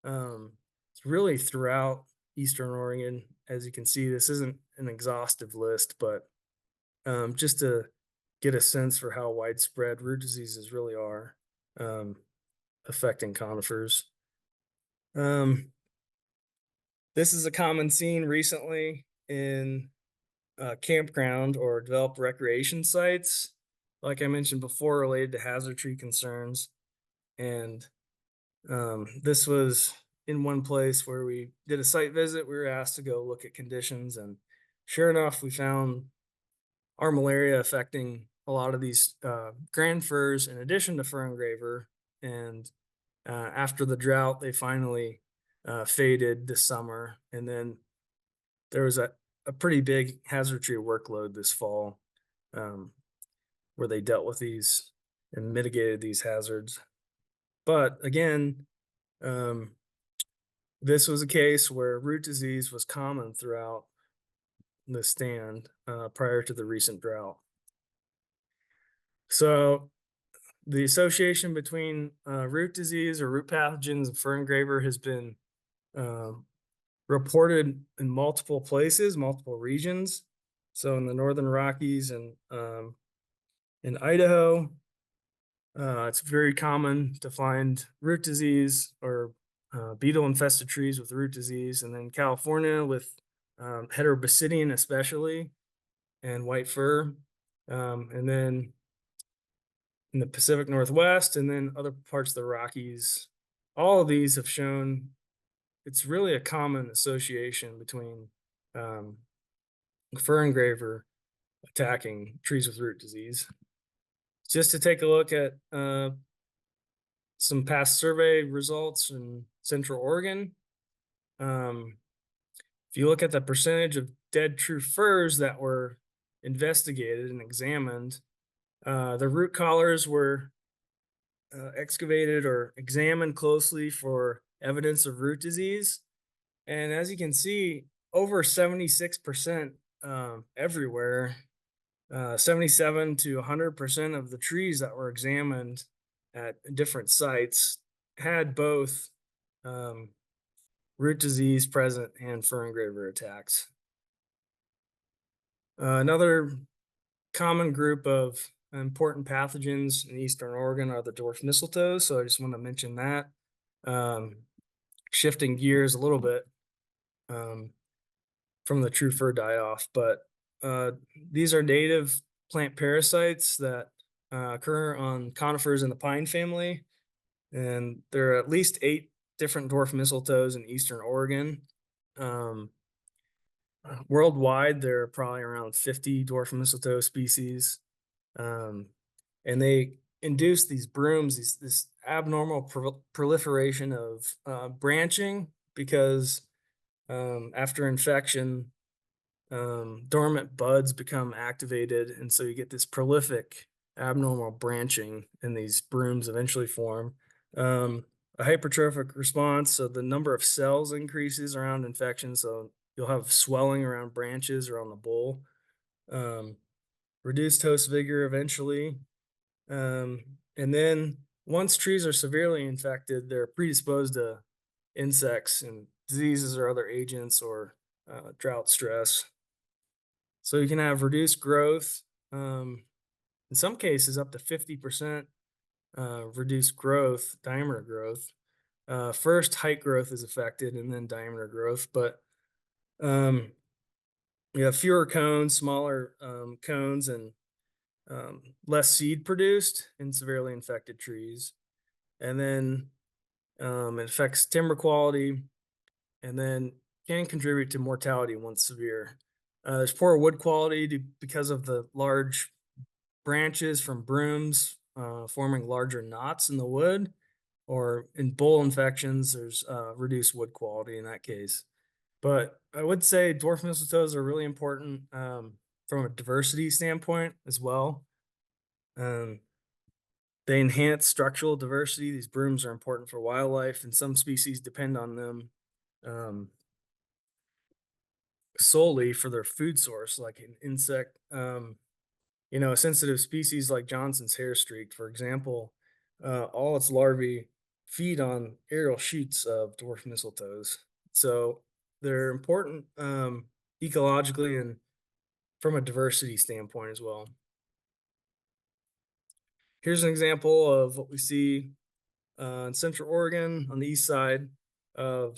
It's really throughout Eastern Oregon. As you can see, this isn't an exhaustive list, but just to get a sense for how widespread root diseases really are affecting conifers. This is a common scene recently in campground or developed recreation sites, like I mentioned before, related to hazard tree concerns. And this was in one place where we did a site visit. We were asked to go look at conditions, and sure enough, we found armillaria affecting a lot of these grand firs in addition to fern engraver. And after the drought, they finally faded this summer. And then there was a pretty big hazard tree workload this fall where they dealt with these and mitigated these hazards. But again, this was a case where root disease was common throughout the stand prior to the recent drought. So the association between root disease or root pathogens and fern engraver has been reported in multiple places, multiple regions. So in the Northern Rockies and in Idaho, it's very common to find root disease or beetle infested trees with root disease. And then California with heterobasidian especially, and white fir. And then in the Pacific Northwest and then other parts of the Rockies, all of these have shown it's really a common association between fir engraver attacking trees with root disease. Just to take a look at some past survey results in Central Oregon. If you look at the percentage of dead true firs that were investigated and examined, the root collars were excavated or examined closely for evidence of root disease. And as you can see, over 76% everywhere, 77 to 100% of the trees that were examined at different sites had both root disease present and fir engraver attacks. Another common group of important pathogens in Eastern Oregon are the dwarf mistletoes. So I just want to mention that. Shifting gears a little bit from the true fir die-off, but these are native plant parasites that occur on conifers in the pine family. And there are at least 8 different dwarf mistletoes in Eastern Oregon. Worldwide, there are probably around 50 dwarf mistletoe species. And they induce these brooms, this abnormal proliferation of branching because after infection, dormant buds become activated. And so you get this prolific abnormal branching and these brooms eventually form. A hypertrophic response, so the number of cells increases around infection. So you'll have swelling around branches or on the bole. Reduced host vigor eventually. And then once trees are severely infected, they're predisposed to insects and diseases or other agents or drought stress. So you can have reduced growth, in some cases up to 50% reduced growth, diameter growth. First, height growth is affected and then diameter growth, but you have fewer cones, smaller cones, and less seed produced in severely infected trees. And then it affects timber quality and then can contribute to mortality once severe. There's poor wood quality because of the large branches from brooms forming larger knots in the wood, or in bole infections, there's reduced wood quality in that case. But I would say dwarf mistletoes are really important from a diversity standpoint as well. They enhance structural diversity. These brooms are important for wildlife, and some species depend on them solely for their food source, like an insect. A sensitive species like Johnson's hair streak, for example, all its larvae feed on aerial shoots of dwarf mistletoes. So they're important ecologically and from a diversity standpoint as well. Here's an example of what we see in Central Oregon on the east side of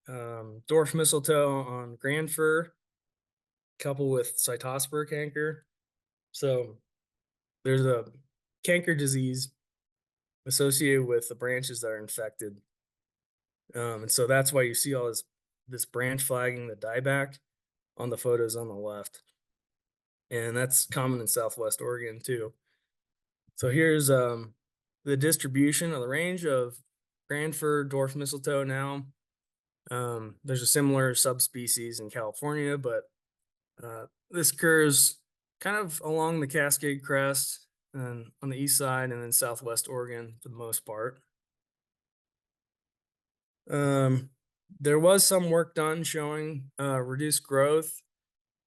dwarf mistletoe on grand fir, coupled with cytospora canker. So there's a canker disease associated with the branches that are infected. And so that's why you see all this branch flagging, the dieback on the photos on the left. And that's common in Southwest Oregon too. So here's the distribution of the range of grand fir dwarf mistletoe now. There's a similar subspecies in California, but this occurs kind of along the Cascade Crest and on the east side, and then Southwest Oregon for the most part. There was some work done showing reduced growth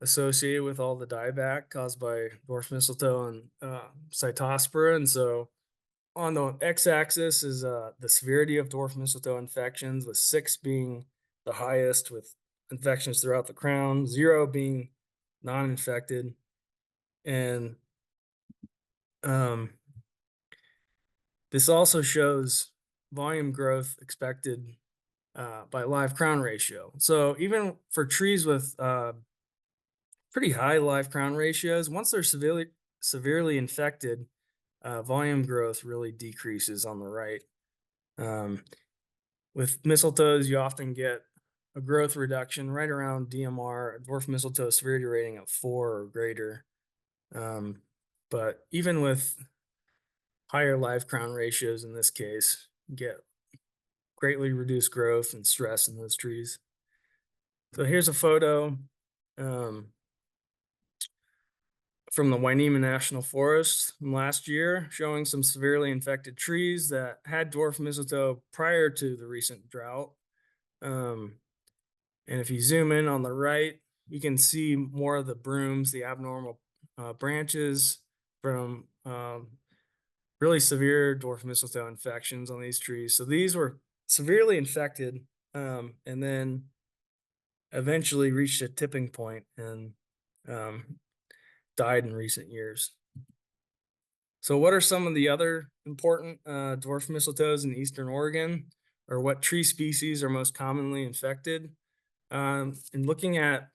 associated with all the dieback caused by dwarf mistletoe and cytospora. And so on the x-axis is the severity of dwarf mistletoe infections, with 6 being the highest with infections throughout the crown, 0 being non-infected. And this also shows volume growth expected by live crown ratio. So even for trees with pretty high live crown ratios, once they're severely infected, volume growth really decreases on the right. With mistletoes, you often get a growth reduction right around DMR, dwarf mistletoe severity rating of 4 or greater. But even with higher live crown ratios in this case, you get greatly reduced growth and stress in those trees. So here's a photo from the Wainema National Forest from last year, showing some severely infected trees that had dwarf mistletoe prior to the recent drought. And if you zoom in on the right, you can see more of the brooms, the abnormal branches from really severe dwarf mistletoe infections on these trees. So these were severely infected and then eventually reached a tipping point and died in recent years. So what are some of the other important dwarf mistletoes in Eastern Oregon, or what tree species are most commonly infected? In looking at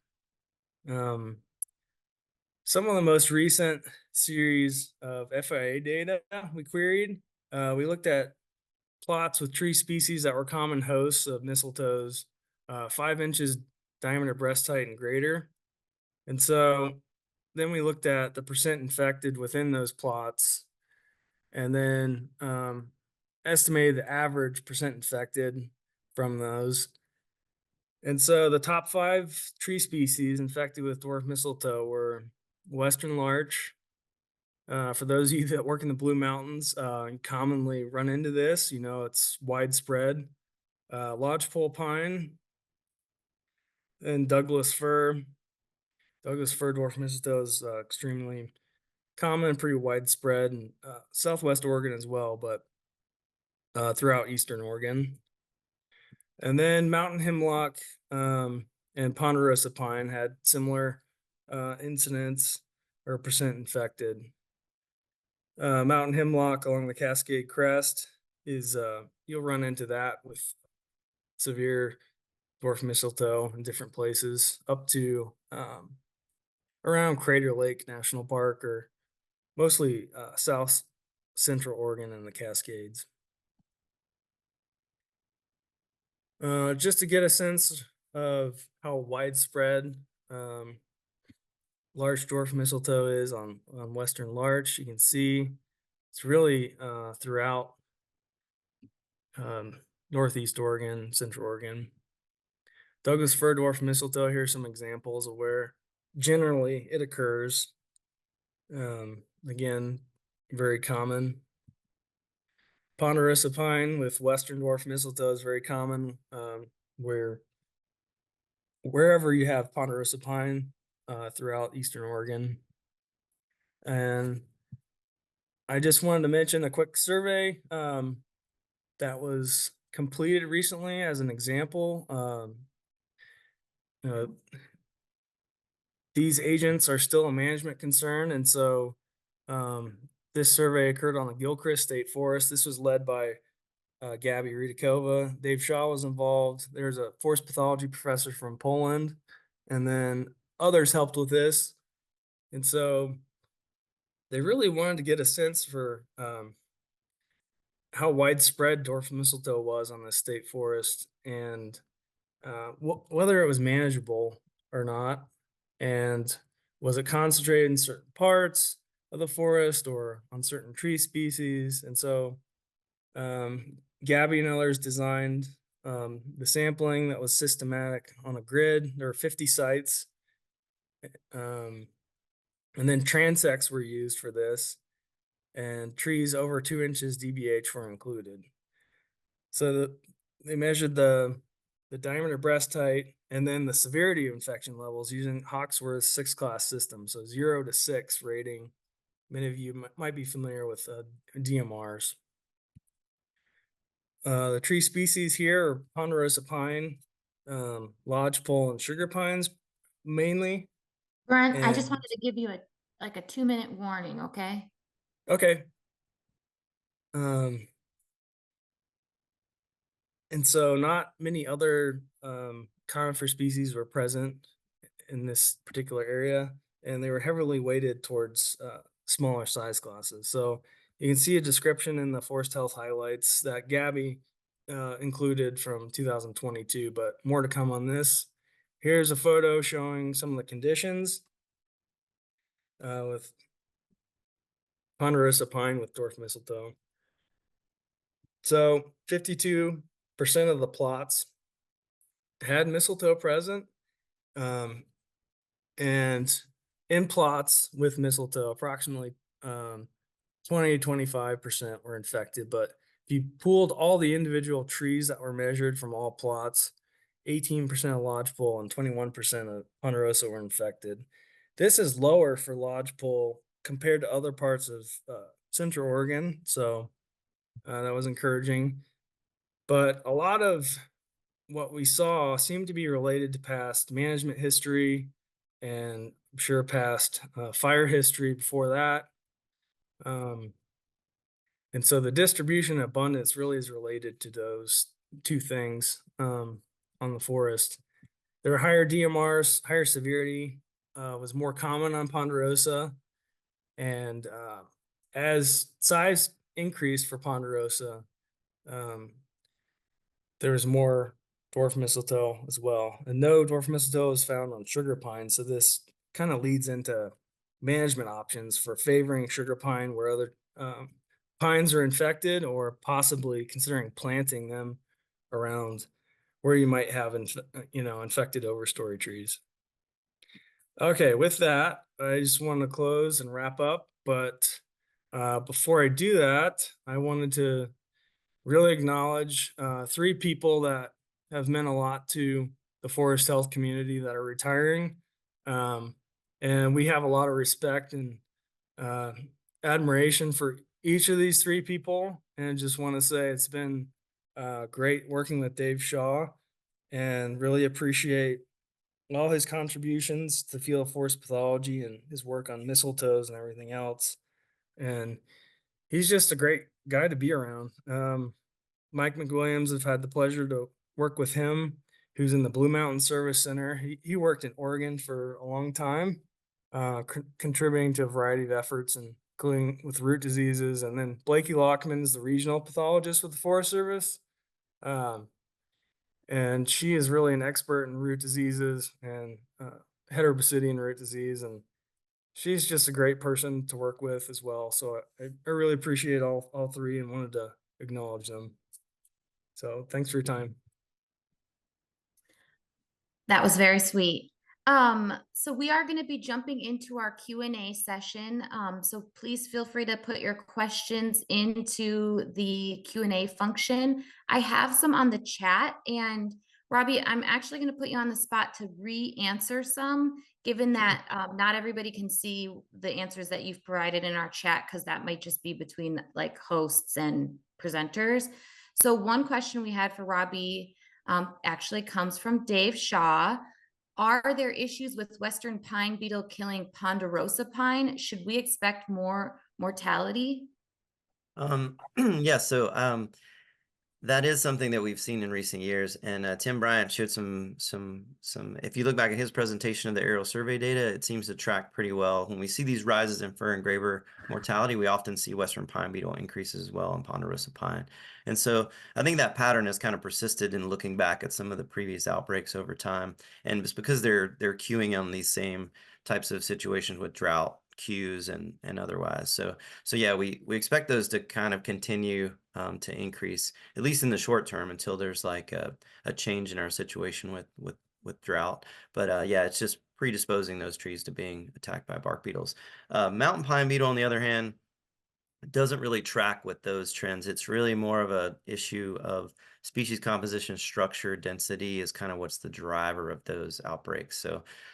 some of the most recent series of FIA data we queried, we looked at plots with tree species that were common hosts of mistletoes, 5 inches diameter breast height and greater. And so then we looked at the percent infected within those plots, and then estimated the average percent infected from those. And so the top 5 tree species infected with dwarf mistletoe were western larch. For those of you that work in the Blue Mountains, commonly run into this, it's widespread. Lodgepole pine and Douglas fir. Douglas fir dwarf mistletoe is extremely common and pretty widespread in Southwest Oregon as well, but throughout Eastern Oregon. And then mountain hemlock and ponderosa pine had similar incidents or percent infected. Mountain hemlock along the Cascade Crest is you'll run into that with severe dwarf mistletoe in different places, up to around Crater Lake National Park, or mostly South Central Oregon and the Cascades. Just to get a sense of how widespread large dwarf mistletoe is on western larch, you can see it's really throughout Northeast Oregon, Central Oregon. Douglas fir dwarf mistletoe, here's some examples of where generally it occurs. Again, very common. Ponderosa pine with western dwarf mistletoe is very common, wherever you have ponderosa pine throughout Eastern Oregon. And I just wanted to mention a quick survey that was completed recently as an example. Uh, these agents are still a management concern, and so this survey occurred on the Gilchrist State Forest. This was led by Gabby Ridikova. Dave Shaw was involved. There's a forest pathology professor from Poland, and then others helped with this. And so they really wanted to get a sense for how widespread dwarf mistletoe was on the state forest, and whether it was manageable or not, and was it concentrated in certain parts of the forest or on certain tree species. And so Gabby and others designed the sampling that was systematic on a grid. There were 50 sites, and then transects were used for this, and trees over 2 inches DBH were included. So they measured the diameter breast height and then the severity of infection levels using Hawksworth's 6-class system. So 0 to 6 rating. Many of you might be familiar with DMRs. The tree species here are ponderosa pine, lodgepole, and sugar pines mainly. Brent, I just And wanted to give you a 2-minute warning, okay? okay. And so not many other conifer species were present in this particular area, and they were heavily weighted towards smaller size classes. So you can see a description in the forest health highlights that Gabby included from 2022, but more to come on this. Here's a photo showing some of the conditions with ponderosa pine with dwarf mistletoe. So 52% of the plots had mistletoe present. And in plots with mistletoe, approximately 20 to 25% were infected. But if you pooled all the individual trees that were measured from all plots, 18% of lodgepole and 21% of ponderosa were infected. This is lower for lodgepole compared to other parts of Central Oregon. So that was encouraging. But a lot of what we saw seemed to be related to past management history and I'm sure past fire history before that. And so the distribution abundance really is related to those two things on the forest. There were higher DMRs, higher severity was more common on ponderosa. And as size increased for ponderosa, there was more dwarf mistletoe as well. And no dwarf mistletoe is found on sugar pine. So this kind of leads into management options for favoring sugar pine where other pines are infected, or possibly considering planting them around where you might have infected overstory trees. Okay, with that, I just want to close and wrap up. But before I do that, I wanted to really acknowledge 3 people that have meant a lot to the forest health community that are retiring. And we have a lot of respect and admiration for each of these 3 people. And just want to say it's been great working with Dave Shaw, and really appreciate all his contributions to field of forest pathology and his work on mistletoes and everything else. And he's just a great guy to be around. Mike McWilliams, I've had the pleasure to work with him, who's in the Blue Mountain Service Center. He worked in Oregon for a long time, contributing to a variety of efforts, including with root diseases. And then Blakey Lockman is the regional pathologist with the Forest Service. And she is really an expert in root diseases and heterobasidian root disease. And she's just a great person to work with as well. So I really appreciate all 3 and wanted to acknowledge them. So thanks for your time. That was very sweet. So we are going to be jumping into our Q&A session. So please feel free to put your questions into the Q&A function. I have some on the chat, and Robbie, I'm actually going to put you on the spot to re-answer some, given that not everybody can see the answers that you've provided in our chat, because that might just be between like hosts and presenters. So one question we had for Robbie actually comes from Dave Shaw. Are there issues with Western pine beetle killing ponderosa pine? Should we expect more mortality? Yeah, so that is something that we've seen in recent years, and Tim Bryant showed some. If you look back at his presentation of the aerial survey data, it seems to track pretty well. When we see these rises in fir and graver mortality, we often see Western pine beetle increases as well in ponderosa pine, and so I think that pattern has kind of persisted in looking back at some of the previous outbreaks over time, and it's because they're queuing on these same types of situations with drought cues and otherwise. So yeah, we expect those to kind of continue to increase, at least in the short term, until there's like a change in our situation with drought. But yeah, it's just predisposing those trees to being attacked by bark beetles. Mountain pine beetle, on the other hand, doesn't really track with those trends. It's really more of a issue of species composition, structure, density is kind of what's the driver of those outbreaks.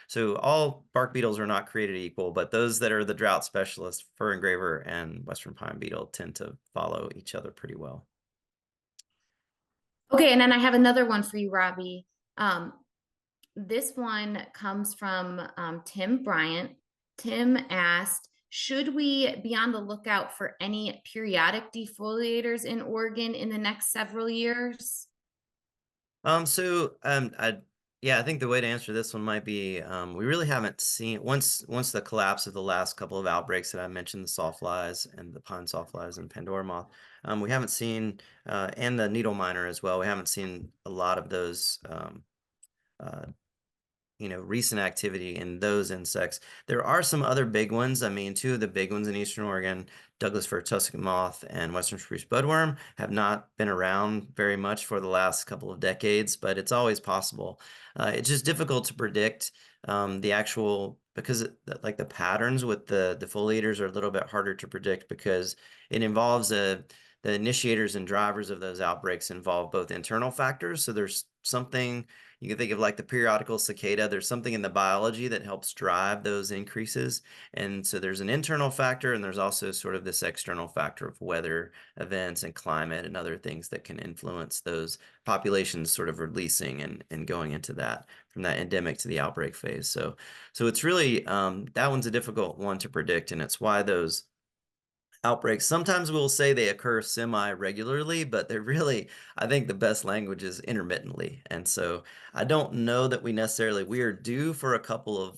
So all bark beetles are not created equal, but those that are the drought specialists, fir engraver and Western pine beetle, tend to follow each other pretty well. Okay, and then I have another one for you, Robbie. This one comes from Tim Bryant. Tim asked, should we be on the lookout for any periodic defoliators in Oregon in the next several years? Yeah, I think the way to answer this one might be we really haven't seen once the collapse of the last couple of outbreaks that I mentioned, the sawflies and the pine sawflies and Pandora moth. We haven't seen and the needle miner as well. We haven't seen a lot of those uh, recent activity in those insects. There are some other big ones. I mean, two of the big ones in Eastern Oregon, Douglas fir tussock moth and Western spruce budworm, have not been around very much for the last couple of decades, but it's always possible. It's just difficult to predict the actual, because like the patterns with the defoliators are a little bit harder to predict because it involves the initiators and drivers of those outbreaks involve both internal factors. So there's something you can think of like the periodical cicada. There's something in the biology that helps drive those increases. And so there's an internal factor, and there's also sort of this external factor of weather events and climate and other things that can influence those populations sort of releasing and going into that from that endemic to the outbreak phase. So it's really, that one's a difficult one to predict, and it's why those outbreaks, sometimes we'll say they occur semi-regularly, but they're really, I think the best language is intermittently. And so I don't know that we are due for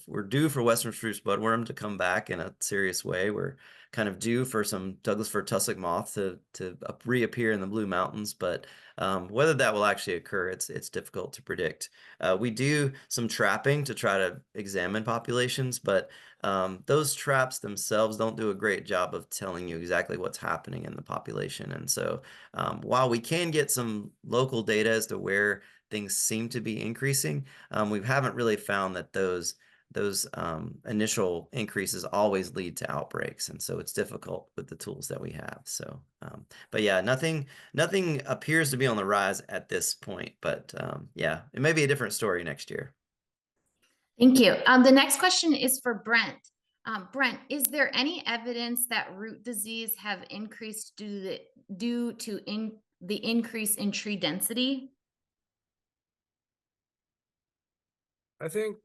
we're due for Western spruce budworm to come back in a serious way. We're kind of due for some Douglas fir tussock moth to reappear in the Blue Mountains, but whether that will actually occur, it's difficult to predict. We do some trapping to try to examine populations, but those traps themselves don't do a great job of telling you exactly what's happening in the population. And so while we can get some local data as to where things seem to be increasing, we haven't really found that those initial increases always lead to outbreaks. And so it's difficult with the tools that we have. So, but yeah, nothing appears to be on the rise at this point, but yeah, it may be a different story next year. Thank you. The next question is for Brent. Brent, is there any evidence that root disease have increased due to the increase in tree density? I think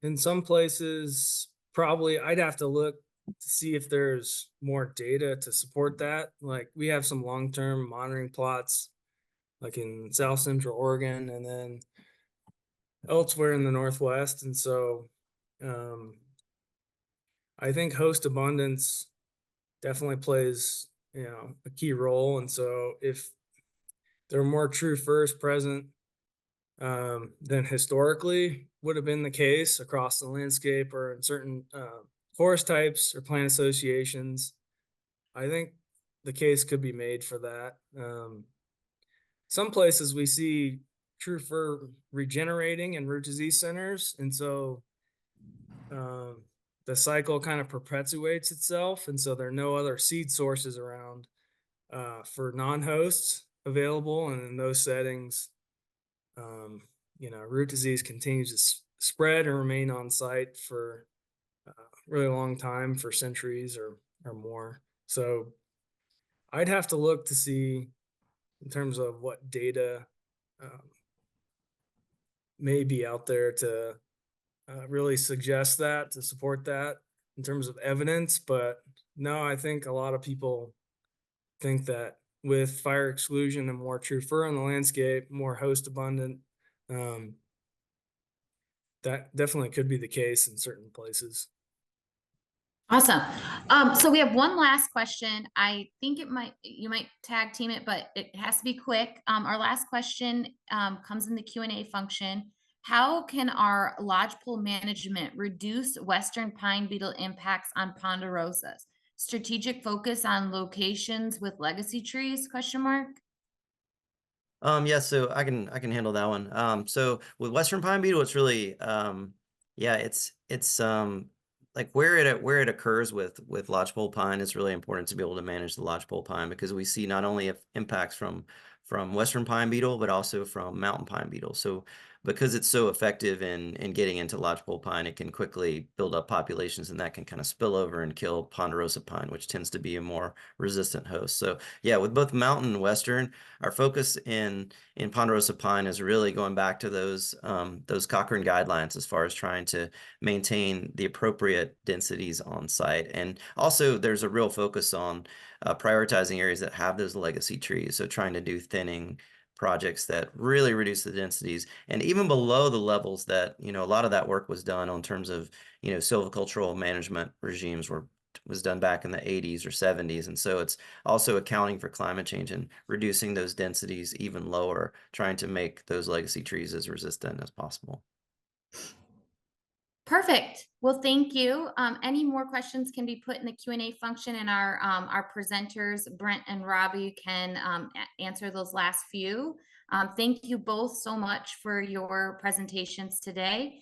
in some places, probably I'd have to look to see if there's more data to support that. Like we have some long-term monitoring plots, like in South Central Oregon and then elsewhere in the Northwest. And so I think host abundance definitely plays, a key role. And so if there are more true firs present than historically would have been the case across the landscape or in certain forest types or plant associations, I think the case could be made for that. Some places we see true fir regenerating in root disease centers, and so the cycle kind of perpetuates itself, and so there are no other seed sources around for non-hosts available, and in those settings, root disease continues to spread and remain on site for a really long time, for centuries or more. So I'd have to look to see in terms of what data um, may be out there to really suggest that, to support that in terms of evidence. But no, I think a lot of people think that with fire exclusion and more true fir on the landscape, more host abundant, um, that definitely could be the case in certain places. Awesome. So we have one last question. I think you might tag team it, but it has to be quick. Our last question comes in the Q&A function. How can our lodgepole management reduce Western pine beetle impacts on ponderosas? Strategic focus on locations with legacy trees, question mark? Yeah, so I can handle that one. So with Western pine beetle, it's really yeah, it's like where it occurs with lodgepole pine, it's really important to be able to manage the lodgepole pine, because we see not only impacts from Western pine beetle, but also from mountain pine beetle. So because it's so effective in getting into lodgepole pine, it can quickly build up populations, and that can kind of spill over and kill ponderosa pine, which tends to be a more resistant host. So yeah, with both mountain and Western, our focus in ponderosa pine is really going back to those Cochrane guidelines as far as trying to maintain the appropriate densities on site. And also there's a real focus on prioritizing areas that have those legacy trees. So trying to do thinning projects that really reduce the densities, and even below the levels that, a lot of that work was done on terms of, silvicultural management regimes was done back in the 80s or 70s. And so it's also accounting for climate change and reducing those densities even lower, trying to make those legacy trees as resistant as possible. Perfect. Well, thank you. Any more questions can be put in the Q&A function, and our presenters, Brent and Robbie, can answer those last few. Thank you both so much for your presentations today.